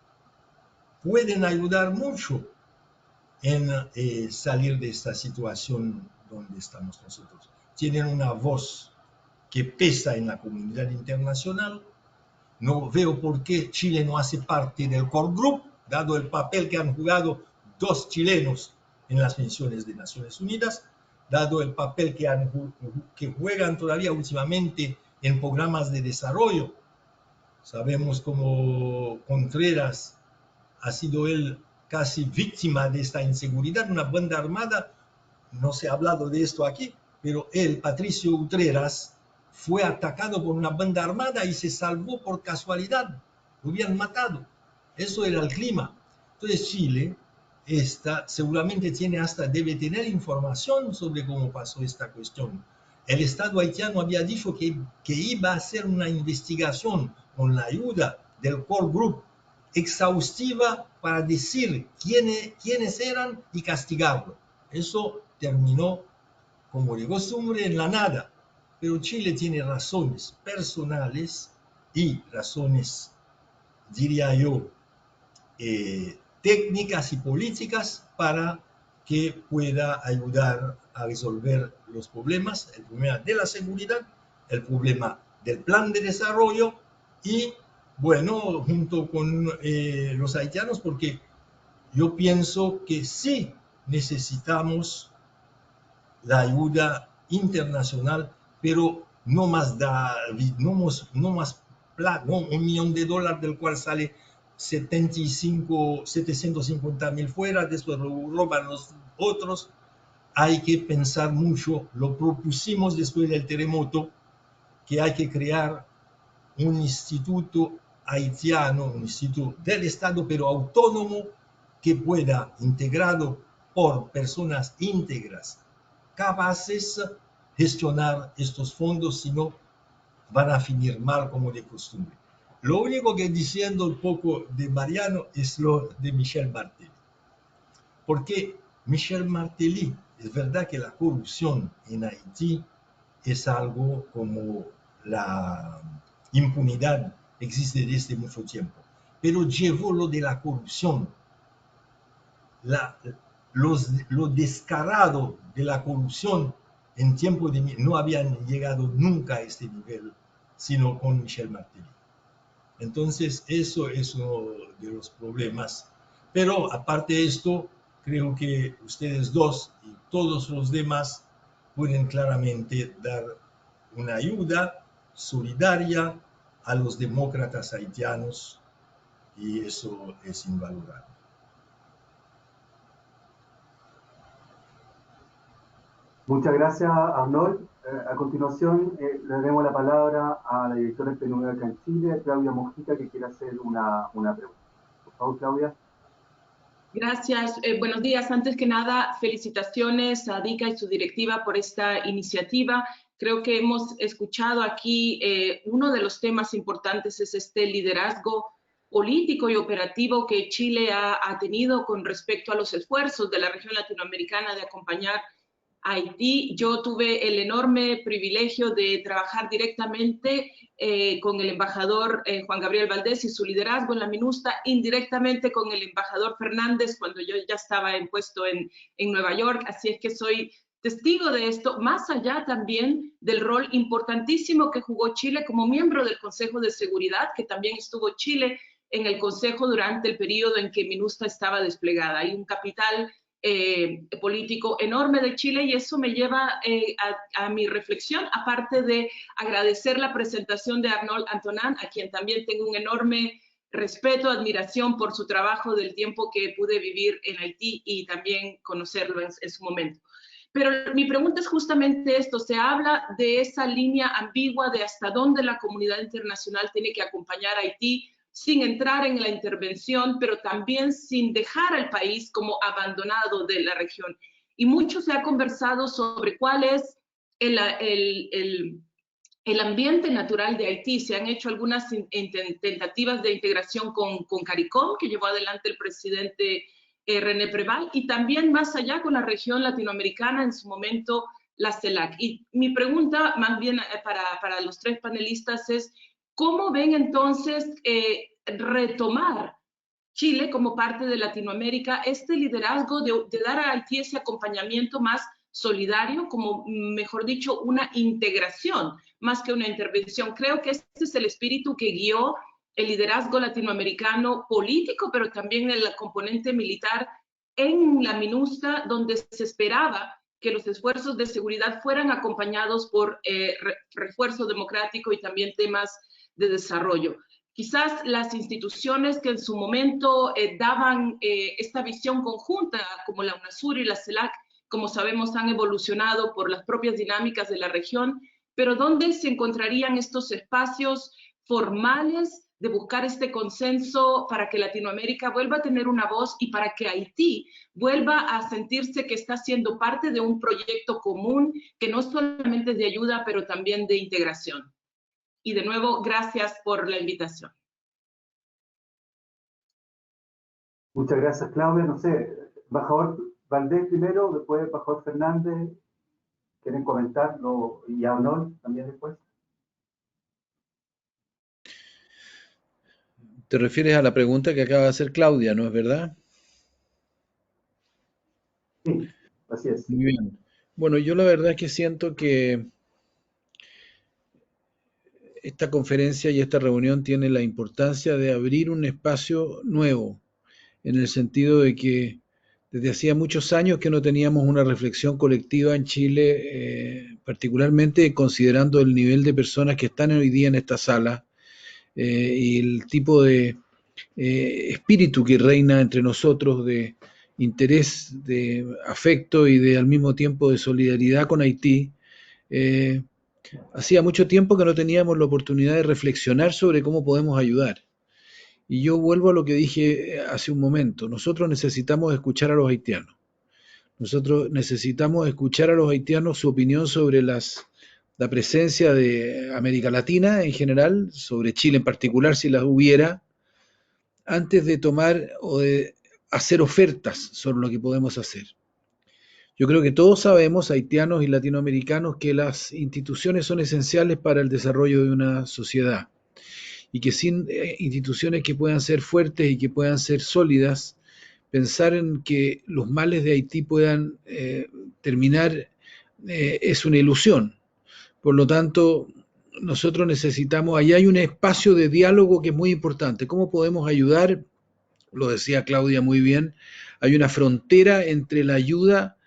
pueden ayudar mucho en salir de esta situación donde estamos nosotros. Tienen una voz que pesa en la comunidad internacional. No veo por qué Chile no hace parte del core group, dado el papel que han jugado 2 chilenos en las misiones de Naciones Unidas, dado el papel que juegan todavía últimamente en programas de desarrollo. Sabemos cómo Contreras ha sido él casi víctima de esta inseguridad, una banda armada, no se ha hablado de esto aquí, pero él, Patricio Utreras, fue atacado por una banda armada y se salvó por casualidad, lo habían matado. Eso era el clima. Entonces Chile seguramente debe tener información sobre cómo pasó esta cuestión. El Estado haitiano había dicho que iba a hacer una investigación con la ayuda del Core Group exhaustiva para decir quiénes eran y castigarlo. Eso terminó, como de costumbre, en la nada. Pero Chile tiene razones personales y razones, diría yo, técnicas y políticas para que pueda ayudar a resolver los problemas, el problema de la seguridad, el problema del plan de desarrollo y, bueno, junto con los haitianos, porque yo pienso que sí necesitamos la ayuda internacional, pero no más plata, no $1 millón del cual sale 750,000 fuera, después lo roban los otros. Hay que pensar mucho, lo propusimos después del terremoto, que hay que crear un instituto haitiano, un instituto del Estado, pero autónomo, que pueda, integrado por personas íntegras, capaces de gestionar estos fondos, si no van a finir mal como de costumbre. Lo único que diciendo un poco de Mariano es lo de Michel Martelly. Porque Michel Martelly, es verdad que la corrupción en Haití es algo como la impunidad existe desde mucho tiempo, pero llevó lo de la corrupción, lo descarado de la corrupción en tiempo de no habían llegado nunca a este nivel, sino con Michel Martelly. Entonces, eso es uno de los problemas. Pero aparte de esto, creo que ustedes dos y todos los demás pueden claramente dar una ayuda solidaria a los demócratas haitianos, y eso es invalorable. Muchas gracias, Arnold. A continuación, le daremos la palabra a la directora de PNUD acá en Chile, Claudia Mojica, que quiere hacer una pregunta. Por favor, Claudia. Gracias. Buenos días. Antes que nada, felicitaciones a DICA y su directiva por esta iniciativa. Creo que hemos escuchado aquí uno de los temas importantes es este liderazgo político y operativo que Chile ha tenido con respecto a los esfuerzos de la región latinoamericana de acompañar a Haití. Yo tuve el enorme privilegio de trabajar directamente con el embajador Juan Gabriel Valdés y su liderazgo en la MINUSTAH, indirectamente con el embajador Fernández cuando yo ya estaba en puesto en Nueva York, así es que soy testigo de esto, más allá también del rol importantísimo que jugó Chile como miembro del Consejo de Seguridad, que también estuvo Chile en el Consejo durante el periodo en que MINUSTAH estaba desplegada. Hay un capital político enorme de Chile y eso me lleva a mi reflexión, aparte de agradecer la presentación de Arnold Antonin, a quien también tengo un enorme respeto, admiración por su trabajo del tiempo que pude vivir en Haití y también conocerlo en su momento. Pero mi pregunta es justamente esto, se habla de esa línea ambigua de hasta dónde la comunidad internacional tiene que acompañar a Haití sin entrar en la intervención, pero también sin dejar al país como abandonado de la región. Y mucho se ha conversado sobre cuál es el ambiente natural de Haití. Se han hecho algunas tentativas de integración con CARICOM, que llevó adelante el presidente René Preval, y también más allá con la región latinoamericana, en su momento la CELAC. Y mi pregunta, más bien para los tres panelistas, es ¿cómo ven entonces retomar Chile como parte de Latinoamérica este liderazgo de dar a Haití ese acompañamiento más solidario, como mejor dicho, una integración más que una intervención? Creo que este es el espíritu que guió el liderazgo latinoamericano político, pero también el componente militar en la MINUSTAH, donde se esperaba que los esfuerzos de seguridad fueran acompañados por refuerzo democrático y también temas de desarrollo. Quizás las instituciones que en su momento daban esta visión conjunta, como la UNASUR y la CELAC, como sabemos, han evolucionado por las propias dinámicas de la región, pero ¿dónde se encontrarían estos espacios formales de buscar este consenso para que Latinoamérica vuelva a tener una voz y para que Haití vuelva a sentirse que está siendo parte de un proyecto común que no solamente es de ayuda, pero también de integración? Y de nuevo, gracias por la invitación. Muchas gracias, Claudia. No sé, embajador Valdés primero, después embajador Fernández. ¿Quieren comentarlo? Y Arnold también después. Te refieres a la pregunta que acaba de hacer Claudia, ¿no es verdad? Sí, así es. Muy bien. Bueno, yo la verdad es que siento que esta conferencia y esta reunión tiene la importancia de abrir un espacio nuevo, en el sentido de que desde hacía muchos años que no teníamos una reflexión colectiva en Chile, particularmente considerando el nivel de personas que están hoy día en esta sala y el tipo de espíritu que reina entre nosotros de interés, de afecto y de al mismo tiempo de solidaridad con Haití. Hacía mucho tiempo que no teníamos la oportunidad de reflexionar sobre cómo podemos ayudar. Y yo vuelvo a lo que dije hace un momento. Nosotros necesitamos escuchar a los haitianos. Nosotros necesitamos escuchar a los haitianos su opinión sobre la presencia de América Latina en general, sobre Chile en particular, si las hubiera, antes de tomar o de hacer ofertas sobre lo que podemos hacer. Yo creo que todos sabemos, haitianos y latinoamericanos, que las instituciones son esenciales para el desarrollo de una sociedad y que sin instituciones que puedan ser fuertes y que puedan ser sólidas, pensar en que los males de Haití puedan terminar es una ilusión. Por lo tanto, nosotros necesitamos, ahí hay un espacio de diálogo que es muy importante. ¿Cómo podemos ayudar? Lo decía Claudia muy bien, hay una frontera entre la ayuda,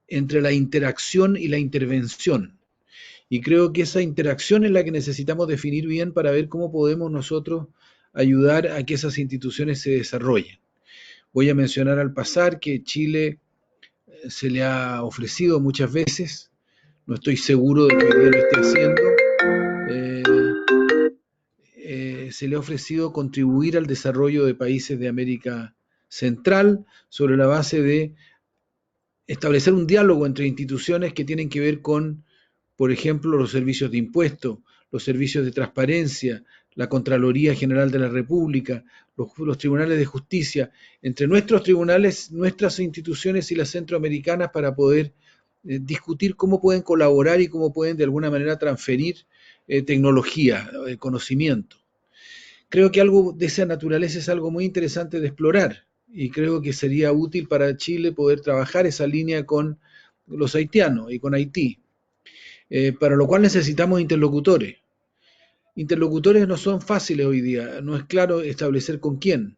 entre la interacción y la intervención. Y creo que esa interacción es la que necesitamos definir bien para ver cómo podemos nosotros ayudar a que esas instituciones se desarrollen. Voy a mencionar al pasar que Chile se le ha ofrecido muchas veces, no estoy seguro de que hoy día lo esté haciendo, se le ha ofrecido contribuir al desarrollo de países de América Central sobre la base de establecer un diálogo entre instituciones que tienen que ver con, por ejemplo, los servicios de impuestos, los servicios de transparencia, la Contraloría General de la República, los tribunales de justicia, entre nuestros tribunales, nuestras instituciones y las centroamericanas para poder discutir cómo pueden colaborar y cómo pueden de alguna manera transferir tecnología, conocimiento. Creo que algo de esa naturaleza es algo muy interesante de explorar y creo que sería útil para Chile poder trabajar esa línea con los haitianos y con Haití, para lo cual necesitamos interlocutores. Interlocutores no son fáciles hoy día, no es claro establecer con quién,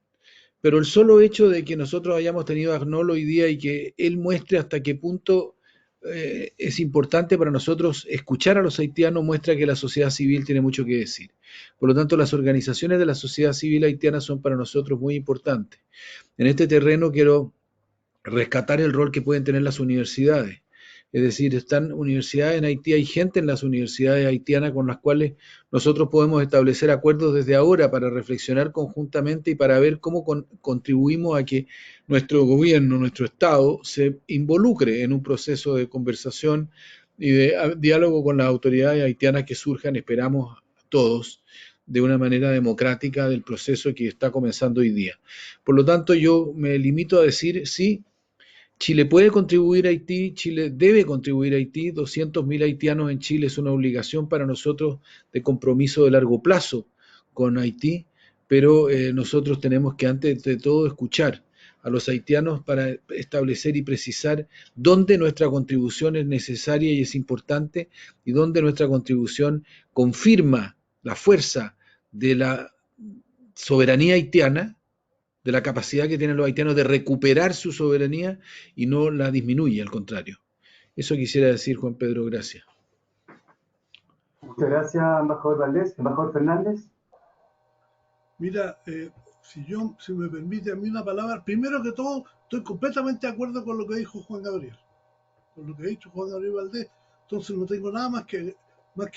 pero el solo hecho de que nosotros hayamos tenido a Arnold hoy día y que él muestre hasta qué punto es importante para nosotros escuchar a los haitianos muestra que la sociedad civil tiene mucho que decir. Por lo tanto, las organizaciones de la sociedad civil haitiana son para nosotros muy importantes. En este terreno quiero rescatar el rol que pueden tener las universidades. Es decir, están universidades en Haití, hay gente en las universidades haitianas con las cuales nosotros podemos establecer acuerdos desde ahora para reflexionar conjuntamente y para ver cómo contribuimos a que nuestro gobierno, nuestro Estado, se involucre en un proceso de conversación y de diálogo con las autoridades haitianas que surjan, esperamos todos, de una manera democrática del proceso que está comenzando hoy día. Por lo tanto, yo me limito a decir, sí, Chile puede contribuir a Haití, Chile debe contribuir a Haití, 200.000 haitianos en Chile es una obligación para nosotros de compromiso de largo plazo con Haití, pero nosotros tenemos que antes de todo escuchar a los haitianos para establecer y precisar dónde nuestra contribución es necesaria y es importante y dónde nuestra contribución confirma la fuerza de la soberanía haitiana, de la capacidad que tienen los haitianos de recuperar su soberanía y no la disminuye, al contrario. Eso quisiera decir, Juan Pedro, gracias. Muchas gracias, embajador Valdés. Embajador Fernández. Mira, si me permite a mí una palabra, primero que todo, estoy completamente de acuerdo con lo que dijo Juan Gabriel, con lo que ha dicho Juan Gabriel Valdés, entonces no tengo nada más que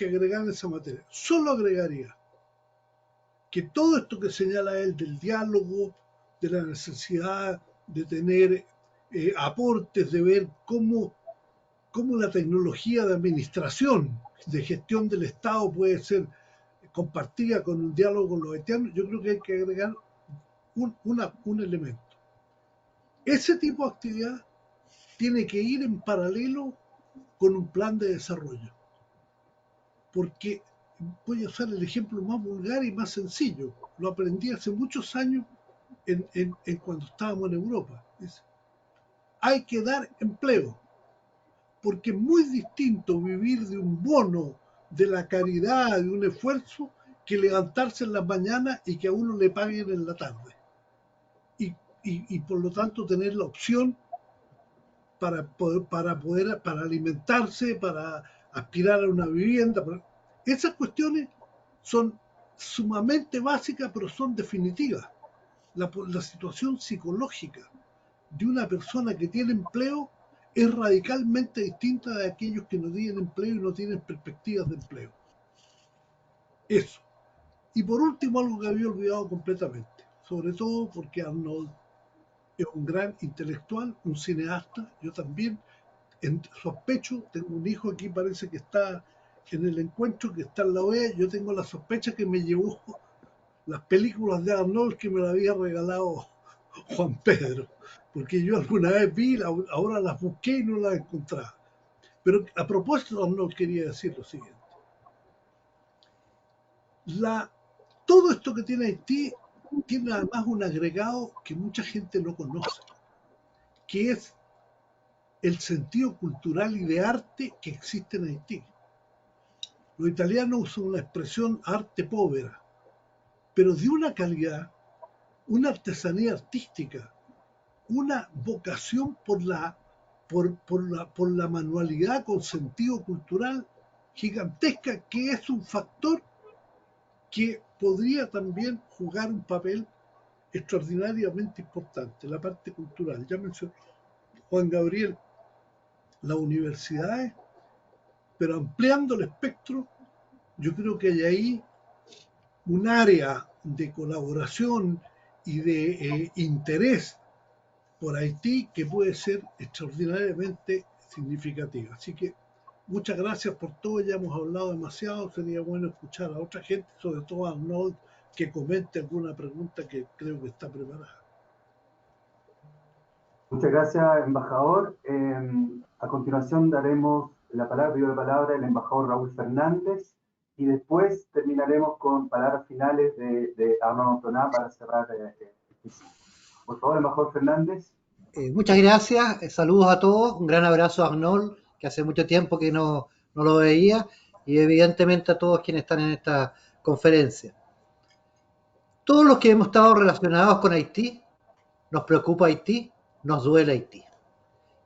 agregar en esa materia. Solo agregaría que todo esto que señala él del diálogo, de la necesidad de tener aportes, de ver cómo la tecnología de administración, de gestión del Estado puede ser compartida con un diálogo con los haitianos, yo creo que hay que agregar un elemento. Ese tipo de actividad tiene que ir en paralelo con un plan de desarrollo. Porque voy a usar el ejemplo más vulgar y más sencillo. Lo aprendí hace muchos años en cuando estábamos en Europa. Hay que dar empleo, porque es muy distinto vivir de un bono, de la caridad, de un esfuerzo, que levantarse en las mañanas y que a uno le paguen en la tarde. Y por lo tanto tener la opción para alimentarse, para aspirar a una vivienda. Esas cuestiones son sumamente básicas, pero son definitivas. La situación psicológica de una persona que tiene empleo es radicalmente distinta de aquellos que no tienen empleo y no tienen perspectivas de empleo. Eso. Y por último, algo que había olvidado completamente, sobre todo porque Arnold es un gran intelectual, un cineasta, yo también sospecho, tengo un hijo aquí, parece que está en el encuentro, que está en la OEA, yo tengo la sospecha que me llevó las películas de Arnold que me las había regalado Juan Pedro, porque yo alguna vez vi, ahora las busqué y no las encontraba. Pero a propósito de Arnold quería decir lo siguiente. Todo esto que tiene Haití tiene además un agregado que mucha gente no conoce, que es el sentido cultural y de arte que existe en Haití. Los italianos usan una expresión arte povera, pero de una calidad, una artesanía artística, una vocación por la manualidad con sentido cultural gigantesca, que es un factor que podría también jugar un papel extraordinariamente importante, la parte cultural. Ya mencionó Juan Gabriel las universidades, pero ampliando el espectro, yo creo que hay ahí un área de colaboración y de interés por Haití que puede ser extraordinariamente significativa. Así que muchas gracias por todo, ya hemos hablado demasiado, sería bueno escuchar a otra gente, sobre todo a Arnold, que comente alguna pregunta que creo que está preparada. Muchas gracias, embajador. A continuación daremos la palabra al embajador Raúl Fernández y después terminaremos con palabras finales de Arnold Toná para cerrar. Por favor, embajador Fernández. Muchas gracias, saludos a todos, un gran abrazo a Arnold, que hace mucho tiempo que no lo veía, y evidentemente a todos quienes están en esta conferencia. Todos los que hemos estado relacionados con Haití, nos preocupa Haití, nos duele Haití.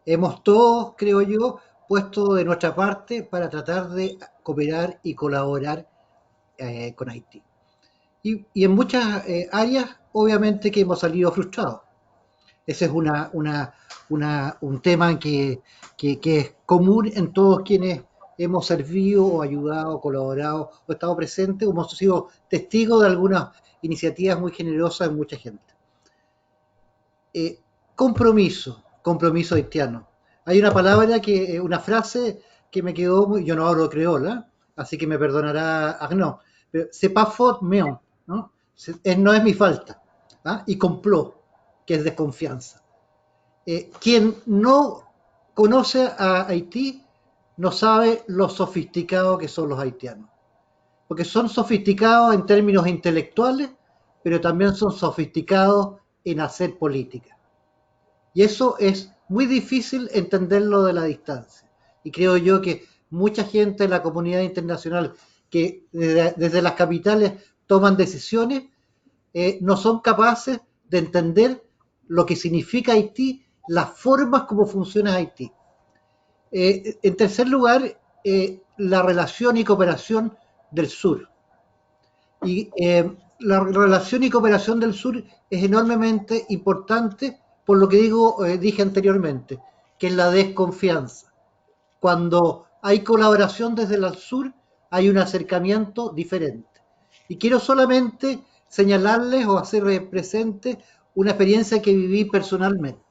Hemos todos, creo yo, puesto de nuestra parte para tratar de cooperar y colaborar con Haití. Y en muchas áreas, obviamente que hemos salido frustrados. Ese es un tema que es común en todos quienes hemos servido o ayudado, colaborado o estado presentes, o hemos sido testigos de algunas iniciativas muy generosas de mucha gente. Compromiso haitiano. Hay una palabra, una frase que me quedó muy, yo no hablo creola, así que me perdonará Arnaud, pero c'est pas faute mea, ¿no? No es mi falta, ¿ah? Y complot, que es desconfianza. Quien no conoce a Haití no sabe lo sofisticado que son los haitianos, porque son sofisticados en términos intelectuales, pero también son sofisticados en hacer política. Y eso es muy difícil entenderlo de la distancia. Y creo yo que mucha gente de la comunidad internacional que desde las capitales toman decisiones, no son capaces de entender lo que significa Haití, las formas como funciona Haití. En tercer lugar, la relación y cooperación del sur. Y la relación y cooperación del sur es enormemente importante por lo que dije anteriormente, que es la desconfianza. Cuando hay colaboración desde el sur, hay un acercamiento diferente. Y quiero solamente señalarles o hacer presente una experiencia que viví personalmente.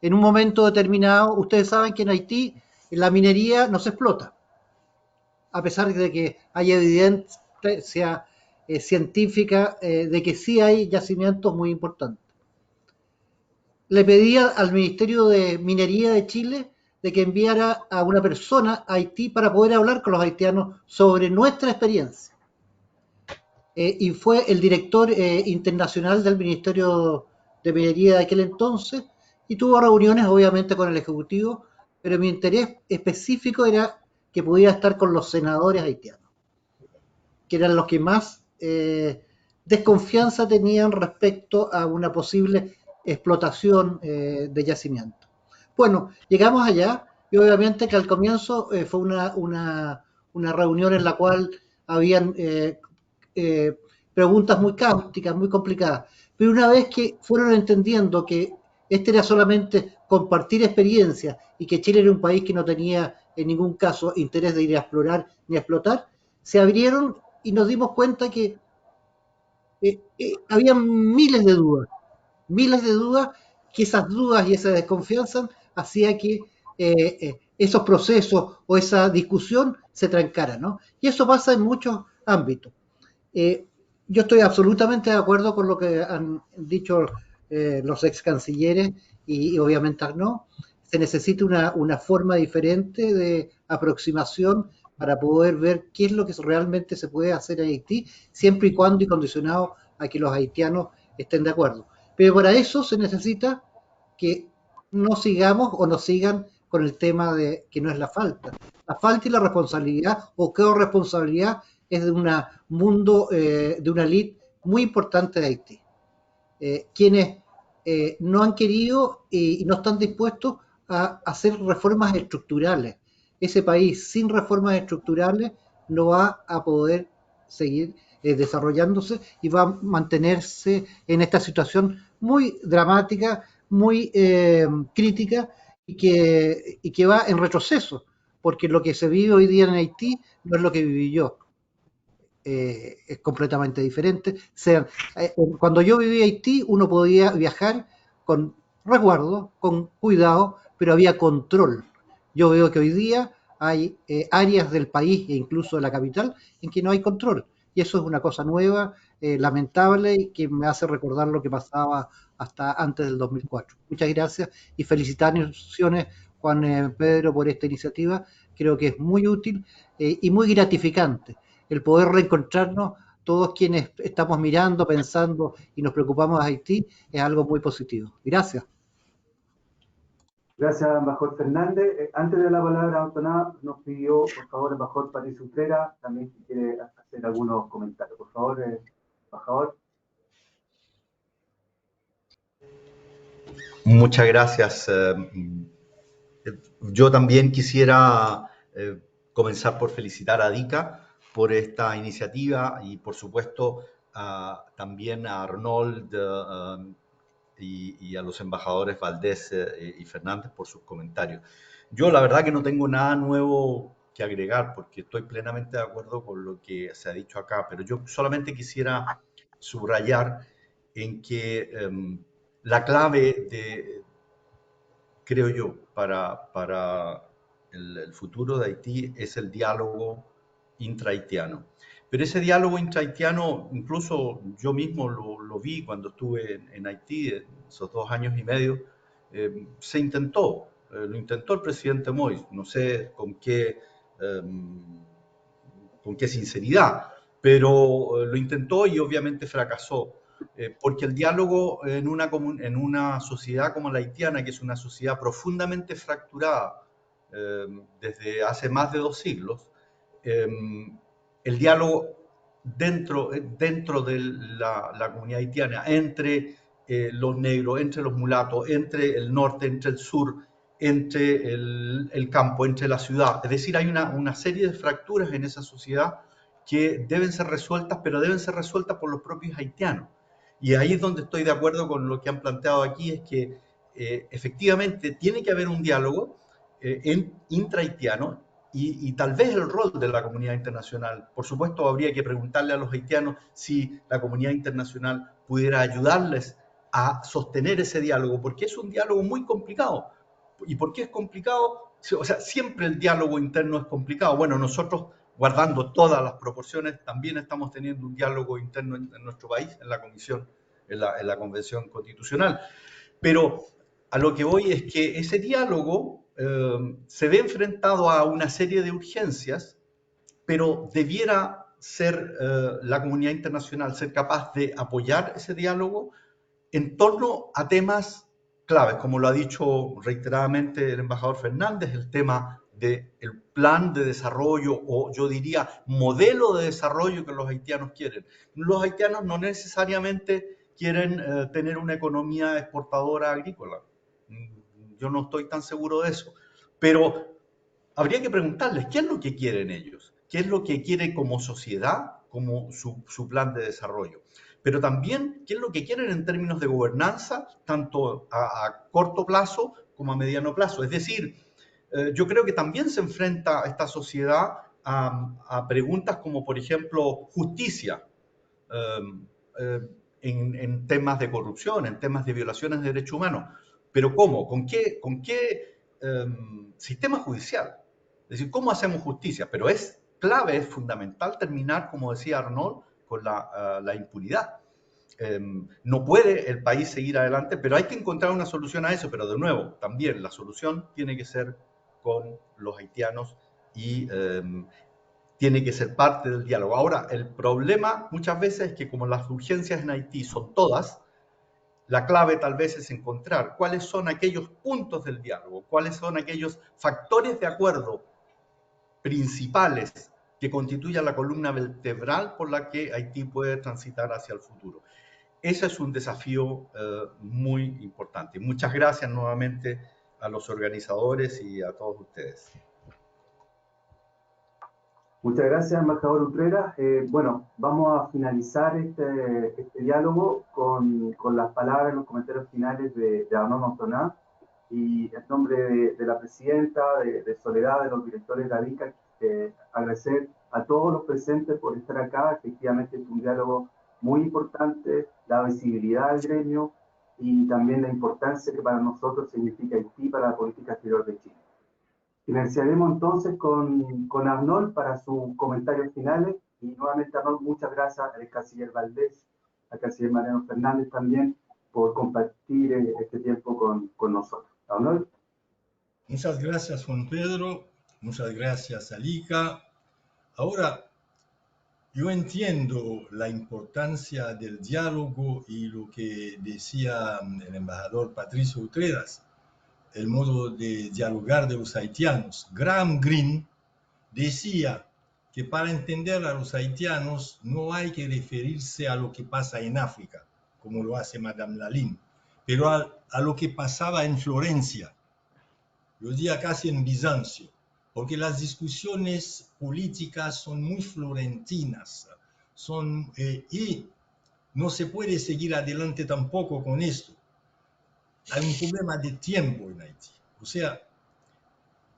En un momento determinado, ustedes saben que en Haití la minería no se explota, a pesar de que hay evidencia científica de que sí hay yacimientos muy importantes. Le pedí al Ministerio de Minería de Chile de que enviara a una persona a Haití para poder hablar con los haitianos sobre nuestra experiencia. Y fue el director internacional del Ministerio de Minería de aquel entonces, y tuvo reuniones obviamente con el Ejecutivo, pero mi interés específico era que pudiera estar con los senadores haitianos, que eran los que más desconfianza tenían respecto a una posible explotación de yacimiento. Bueno, llegamos allá y obviamente que al comienzo fue una reunión en la cual habían preguntas muy cáusticas, muy complicadas, pero una vez que fueron entendiendo que este era solamente compartir experiencias y que Chile era un país que no tenía en ningún caso interés de ir a explorar ni a explotar, se abrieron y nos dimos cuenta que había miles de dudas, que esas dudas y esa desconfianza hacía que esos procesos o esa discusión se trancaran, ¿no? Y eso pasa en muchos ámbitos. Yo estoy absolutamente de acuerdo con lo que han dicho los ex cancilleres y obviamente Arnaud. Se necesita una forma diferente de aproximación para poder ver qué es lo que realmente se puede hacer en Haití, siempre y cuando y condicionado a que los haitianos estén de acuerdo. Pero para eso se necesita que no sigamos o nos sigan con el tema de que no es la falta. La falta y la responsabilidad o corresponsabilidad es de un mundo, de una élite muy importante de Haití. Quienes no han querido y no están dispuestos a hacer reformas estructurales. Ese país sin reformas estructurales no va a poder seguir desarrollándose y va a mantenerse en esta situación muy dramática, muy crítica y que va en retroceso, porque lo que se vive hoy día en Haití no es lo que viví yo. Es completamente diferente. Cuando yo viví en Haití, uno podía viajar con resguardo, con cuidado, pero había control. Yo veo que hoy día hay áreas del país e incluso de la capital en que no hay control. Y eso es una cosa nueva, lamentable, y que me hace recordar lo que pasaba hasta antes del 2004. Muchas gracias y felicitaciones, Juan Pedro, por esta iniciativa. Creo que es muy útil y muy gratificante el poder reencontrarnos todos quienes estamos mirando, pensando y nos preocupamos de Haití, es algo muy positivo. Gracias. Gracias, embajador Fernández. Antes de dar la palabra a Antoná, nos pidió, por favor, embajador Patricio Utrera, también si quiere hacer algunos comentarios. Por favor, embajador. Muchas gracias. Yo también quisiera comenzar por felicitar a DICA por esta iniciativa y, por supuesto, también a Arnold y a los embajadores Valdés y Fernández por sus comentarios. Yo la verdad que no tengo nada nuevo que agregar porque estoy plenamente de acuerdo con lo que se ha dicho acá, pero yo solamente quisiera subrayar en que la clave creo yo, para el futuro de Haití es el diálogo intrahaitiano. Pero ese diálogo intrahaitiano, incluso yo mismo lo vi cuando estuve en Haití, en esos 2 años y medio, se intentó, lo intentó el presidente Moïse, no sé con qué sinceridad, pero lo intentó y obviamente fracasó. Porque el diálogo en una sociedad como la haitiana, que es una sociedad profundamente fracturada desde hace más de 2 siglos, el diálogo dentro de la comunidad haitiana, entre los negros, entre los mulatos, entre el norte, entre el sur, entre el campo, entre la ciudad. Es decir, hay una serie de fracturas en esa sociedad que deben ser resueltas, pero deben ser resueltas por los propios haitianos. Y ahí es donde estoy de acuerdo con lo que han planteado aquí, es que efectivamente tiene que haber un diálogo intrahaitiano y tal vez el rol de la comunidad internacional. Por supuesto, habría que preguntarle a los haitianos si la comunidad internacional pudiera ayudarles a sostener ese diálogo, porque es un diálogo muy complicado. ¿Y por qué es complicado? O sea, siempre el diálogo interno es complicado. Bueno, nosotros, guardando todas las proporciones, también estamos teniendo un diálogo interno en nuestro país, en la Comisión, en la Convención Constitucional. Pero a lo que voy es que ese diálogo se ve enfrentado a una serie de urgencias, pero debiera ser la comunidad internacional ser capaz de apoyar ese diálogo en torno a temas claves, como lo ha dicho reiteradamente el embajador Fernández, el tema del plan de desarrollo, o yo diría modelo de desarrollo que los haitianos quieren. Los haitianos no necesariamente quieren tener una economía exportadora agrícola. Yo no estoy tan seguro de eso. Pero habría que preguntarles qué es lo que quieren ellos, qué es lo que quieren como sociedad, como su plan de desarrollo. Pero también qué es lo que quieren en términos de gobernanza, tanto a corto plazo como a mediano plazo. Es decir, yo creo que también se enfrenta esta sociedad a preguntas como, por ejemplo, justicia en temas de corrupción, en temas de violaciones de derechos humanos. ¿Pero cómo? ¿Con qué sistema judicial? Es decir, ¿cómo hacemos justicia? Pero es clave, es fundamental terminar, como decía Arnold, con la impunidad. No puede el país seguir adelante, pero hay que encontrar una solución a eso. Pero de nuevo, también la solución tiene que ser con los haitianos y tiene que ser parte del diálogo. Ahora, el problema muchas veces es que como las urgencias en Haití son todas, La clave tal vez es encontrar cuáles son aquellos puntos del diálogo, cuáles son aquellos factores de acuerdo principales que constituyan la columna vertebral por la que Haití puede transitar hacia el futuro. Ese es un desafío muy importante. Muchas gracias nuevamente a los organizadores y a todos ustedes. Muchas gracias, embajador Utrera. Bueno, vamos a finalizar este diálogo con las palabras, los comentarios finales de Arnaud Montoná. Y en nombre de la presidenta, de Soledad, de los directores de ADICA, agradecer a todos los presentes por estar acá. Efectivamente es un diálogo muy importante, la visibilidad del gremio y también la importancia que para nosotros significa Haití para la política exterior de Chile. Finalizaremos entonces con Arnold para sus comentarios finales. Y nuevamente, Arnold, muchas gracias al canciller Valdés, al canciller Mariano Fernández también, por compartir este tiempo con nosotros. Arnold. Muchas gracias, Juan Pedro. Muchas gracias, Alika. Ahora, yo entiendo la importancia del diálogo y lo que decía el embajador Patricio Utreras, el modo de dialogar de los haitianos. Graham Greene decía que para entender a los haitianos no hay que referirse a lo que pasa en África, como lo hace Madame Lalinde, pero a lo que pasaba en Florencia, yo diría casi en Bizancio, porque las discusiones políticas son muy florentinas, y no se puede seguir adelante tampoco con esto. Hay un problema de tiempo en Haití. O sea,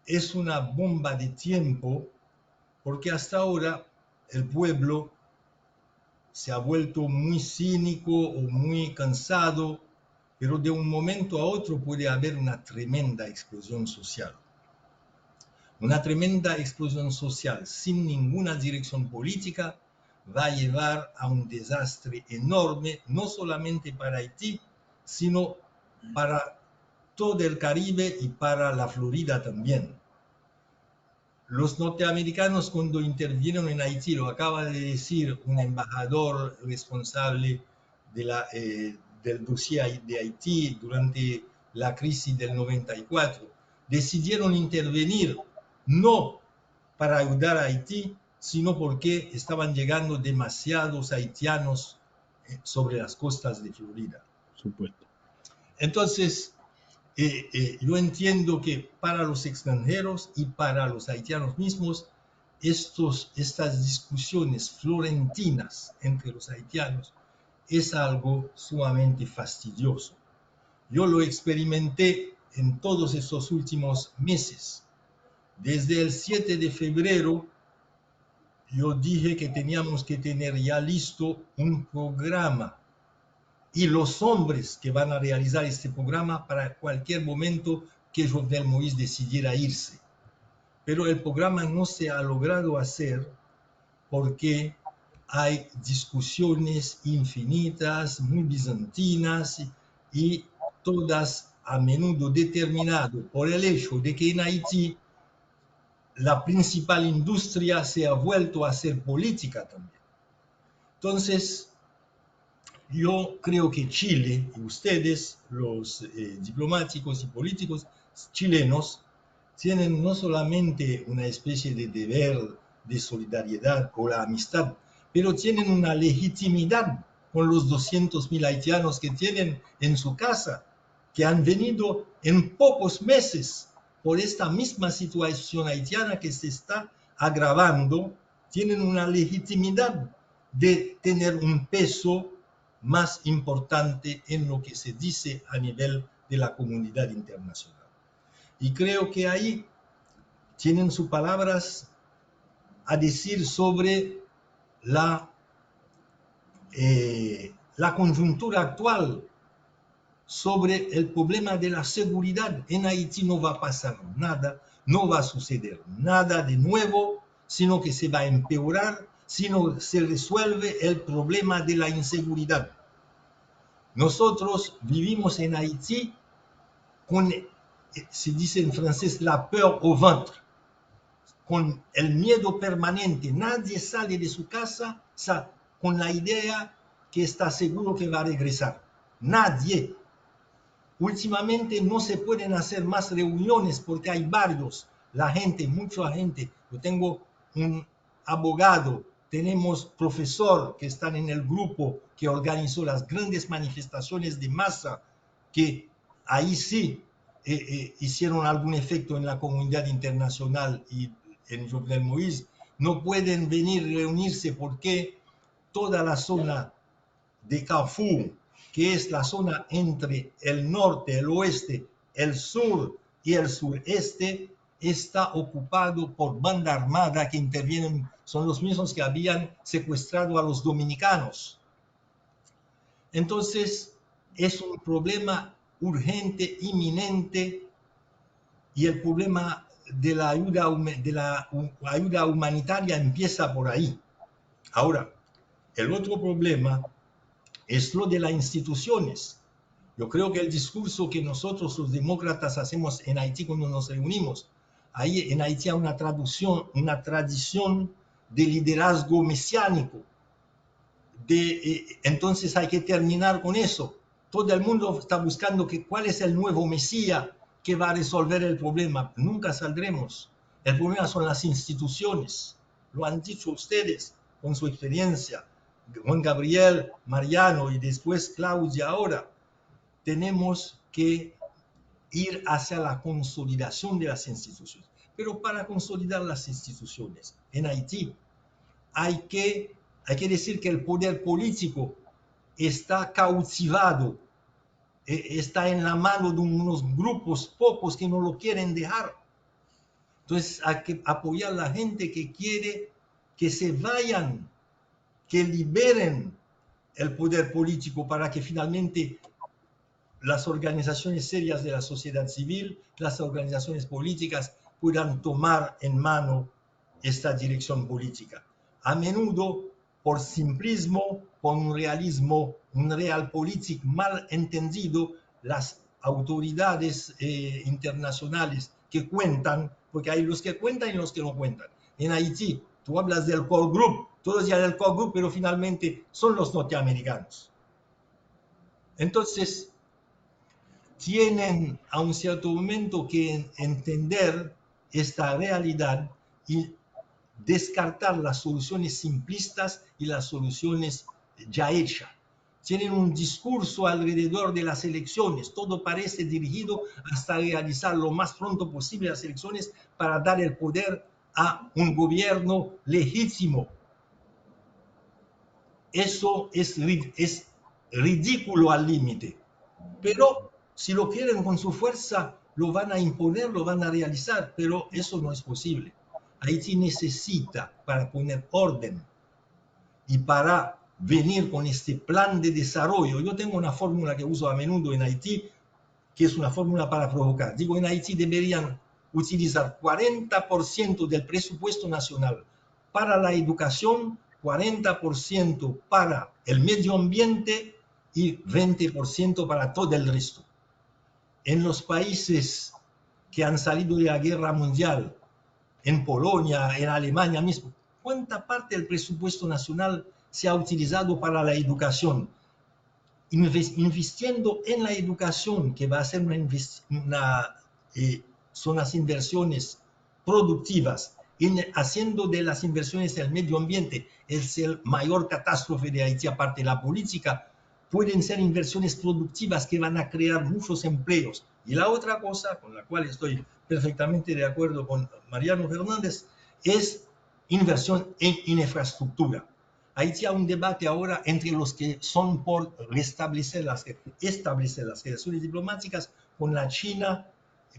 es una bomba de tiempo porque hasta ahora el pueblo se ha vuelto muy cínico o muy cansado, pero de un momento a otro puede haber una tremenda explosión social. Una tremenda explosión social sin ninguna dirección política va a llevar a un desastre enorme, no solamente para Haití, sino para todo el Caribe y para la Florida también. Los norteamericanos, cuando intervinieron en Haití, lo acaba de decir un embajador responsable del dossier de Haití durante la crisis del 94, decidieron intervenir no para ayudar a Haití, sino porque estaban llegando demasiados haitianos sobre las costas de Florida. Supuesto. Entonces, yo entiendo que para los extranjeros y para los haitianos mismos, estas discusiones florentinas entre los haitianos es algo sumamente fastidioso. Yo lo experimenté en todos estos últimos meses. Desde el 7 de febrero, yo dije que teníamos que tener ya listo un programa y los hombres que van a realizar este programa para cualquier momento que Jovenel Moïse decidiera irse. Pero el programa no se ha logrado hacer porque hay discusiones infinitas, muy bizantinas y todas a menudo determinadas por el hecho de que en Haití la principal industria se ha vuelto a hacer política también. Entonces, yo creo que Chile y ustedes, los diplomáticos y políticos chilenos, tienen no solamente una especie de deber de solidaridad o la amistad, pero tienen una legitimidad con los 200.000 haitianos que tienen en su casa, que han venido en pocos meses por esta misma situación haitiana que se está agravando, tienen una legitimidad de tener un peso más importante en lo que se dice a nivel de la comunidad internacional. Y creo que ahí tienen sus palabras a decir sobre la coyuntura actual, sobre el problema de la seguridad. En Haití no va a pasar nada, no va a suceder nada de nuevo, sino que se va a empeorar si no se resuelve el problema de la inseguridad. Nosotros vivimos en Haití con, se dice en francés, la peur au ventre, con el miedo permanente. Nadie sale de su casa con la idea que está seguro que va a regresar. nadie. Últimamente no se pueden hacer más reuniones porque hay varios, la gente, mucha gente. Yo tengo un abogado, tenemos profesor que están en el grupo que organizó las grandes manifestaciones de masa, que ahí sí hicieron algún efecto en la comunidad internacional y en Jovenel Moïse. No pueden venir a reunirse porque toda la zona de Carrefour, que es la zona entre el norte, el oeste, el sur y el sureste, está ocupado por banda armada que intervienen, son los mismos que habían secuestrado a los dominicanos. Entonces, es un problema urgente, inminente, y el problema de la ayuda humanitaria empieza por ahí. Ahora, el otro problema es lo de las instituciones. Yo creo que el discurso que nosotros los demócratas hacemos en Haití cuando nos reunimos, ahí en Haití hay una tradición de liderazgo mesiánico. Entonces hay que terminar con eso. Todo el mundo está buscando cuál es el nuevo Mesías que va a resolver el problema. Nunca saldremos. El problema son las instituciones. Lo han dicho ustedes con su experiencia. Juan Gabriel, Mariano y después Claudia ahora. Tenemos que ir hacia la consolidación de las instituciones. Pero para consolidar las instituciones en Haití hay que decir que el poder político está cautivado, está en la mano de unos grupos pocos que no lo quieren dejar. Entonces hay que apoyar a la gente que quiere que se vayan, que liberen el poder político para que finalmente las organizaciones serias de la sociedad civil, las organizaciones políticas puedan tomar en mano esta dirección política. A menudo, por simplismo, por un realismo, un realpolitik mal entendido, las autoridades internacionales que cuentan, porque hay los que cuentan y los que no cuentan. En Haití, tú hablas del core group, todos ya del core group, pero finalmente son los norteamericanos. Entonces, tienen a un cierto momento que entender esta realidad y descartar las soluciones simplistas y las soluciones ya hechas. Tienen un discurso alrededor de las elecciones, todo parece dirigido hasta realizar lo más pronto posible las elecciones para dar el poder a un gobierno legítimo. Eso es ridículo al límite, pero si lo quieren con su fuerza, lo van a imponer, lo van a realizar, pero eso no es posible. Haití necesita, para poner orden y para venir con este plan de desarrollo. Yo tengo una fórmula que uso a menudo en Haití, que es una fórmula para provocar. Digo, en Haití deberían utilizar 40% del presupuesto nacional para la educación, 40% para el medio ambiente y 20% para todo el resto. En los países que han salido de la guerra mundial, en Polonia, en Alemania mismo, ¿cuánta parte del presupuesto nacional se ha utilizado para la educación? Invirtiendo en la educación, que va a ser son las inversiones productivas, haciendo de las inversiones el medio ambiente, es el mayor catástrofe de Haití, aparte de la política, pueden ser inversiones productivas que van a crear muchos empleos. Y la otra cosa, con la cual estoy perfectamente de acuerdo con Mariano Fernández, es inversión en infraestructura. Haití hay un debate ahora entre los que son por establecer las relaciones diplomáticas con la China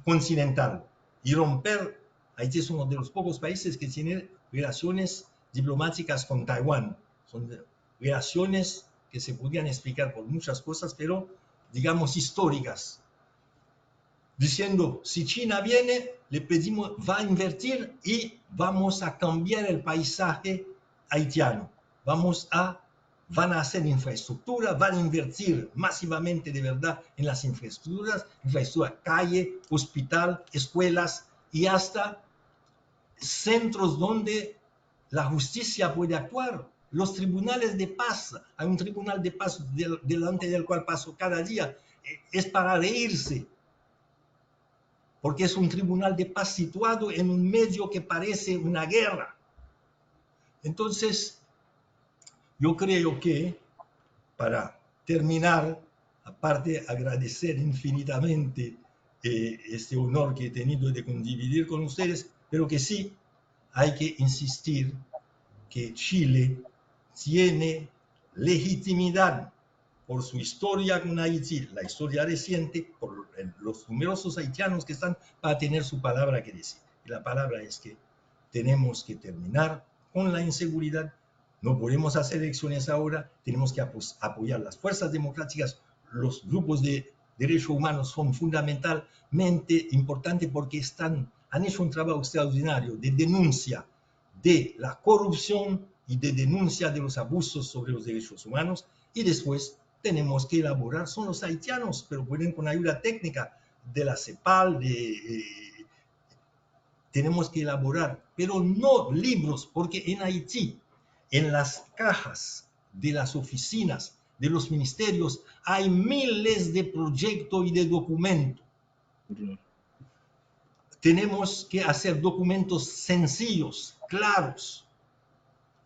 continental y romper. Haití es uno de los pocos países que tiene relaciones diplomáticas con Taiwán. Son relaciones que se podían explicar por muchas cosas, pero digamos históricas. Diciendo, si China viene, le pedimos, va a invertir y vamos a cambiar el paisaje haitiano. Van a hacer infraestructura, van a invertir masivamente de verdad en las infraestructura, calle, hospital, escuelas y hasta centros donde la justicia puede actuar. Los tribunales de paz, hay un tribunal de paz delante del cual paso cada día, es para reírse, porque es un tribunal de paz situado en un medio que parece una guerra. Entonces, yo creo que, para terminar, aparte de agradecer infinitamente este honor que he tenido de convivir con ustedes, pero que sí hay que insistir que Chile tiene legitimidad por su historia con Haití, la historia reciente, por los numerosos haitianos que están, para tener su palabra que decir. Y la palabra es que tenemos que terminar con la inseguridad. No podemos hacer elecciones ahora, tenemos que apoyar las fuerzas democráticas. Los grupos de derechos humanos son fundamentalmente importantes porque han hecho un trabajo extraordinario de denuncia de la corrupción y de denuncia de los abusos sobre los derechos humanos. Y después tenemos que elaborar, son los haitianos, pero pueden con ayuda técnica de la CEPAL, tenemos que elaborar, pero no libros, porque en Haití, en las cajas de las oficinas de los ministerios, hay miles de proyectos y de documentos. Tenemos que hacer documentos sencillos, claros,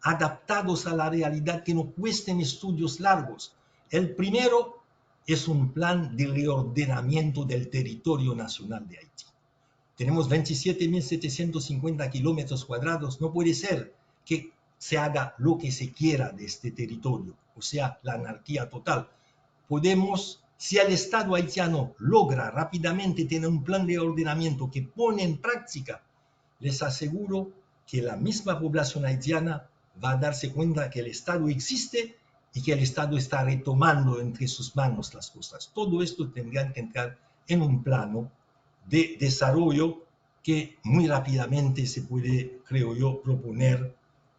adaptados a la realidad, que no cuesten estudios largos. El primero es un plan de reordenamiento del territorio nacional de Haití. Tenemos 27.750 kilómetros cuadrados. No puede ser que se haga lo que se quiera de este territorio, o sea, la anarquía total. Podemos, si el Estado haitiano logra rápidamente tener un plan de ordenamiento que pone en práctica, les aseguro que la misma población haitiana va a darse cuenta que el Estado existe y que el Estado está retomando entre sus manos las cosas. Todo esto tendría que entrar en un plano de desarrollo que muy rápidamente se puede, creo yo, proponer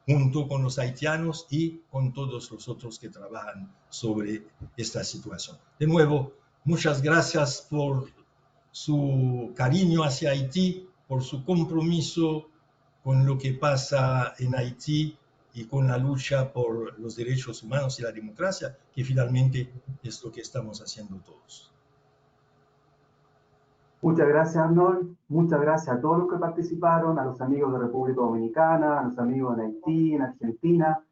junto con los haitianos y con todos los otros que trabajan sobre esta situación. De nuevo, muchas gracias por su cariño hacia Haití, por su compromiso con lo que pasa en Haití y con la lucha por los derechos humanos y la democracia, que finalmente es lo que estamos haciendo todos. Muchas gracias, Arnold. Muchas gracias a todos los que participaron, a los amigos de República Dominicana, a los amigos en Haití, en Argentina,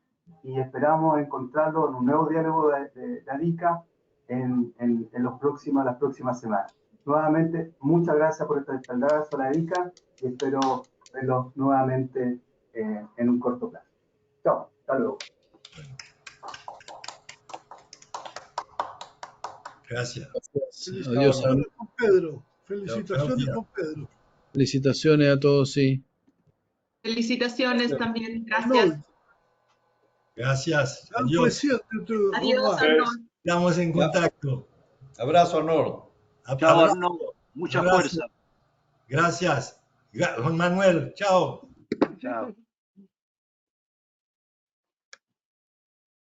y esperamos encontrarlos en un nuevo diálogo de ADICA en las próximas semanas. Nuevamente, muchas gracias por este espaldarazo a la ADICA y espero verlos nuevamente en un corto plazo. Chao, hasta luego. Gracias. Adiós, Arnold. Pedro. Felicitaciones, don Pedro. Felicitaciones a todos, sí. Felicitaciones también, gracias. Gracias. Adiós. Adiós, Arnold. Estamos en contacto. Abrazo, Arnold. Chao, Arnold. Mucha fuerza. Gracias. Juan Manuel, chao. Chao.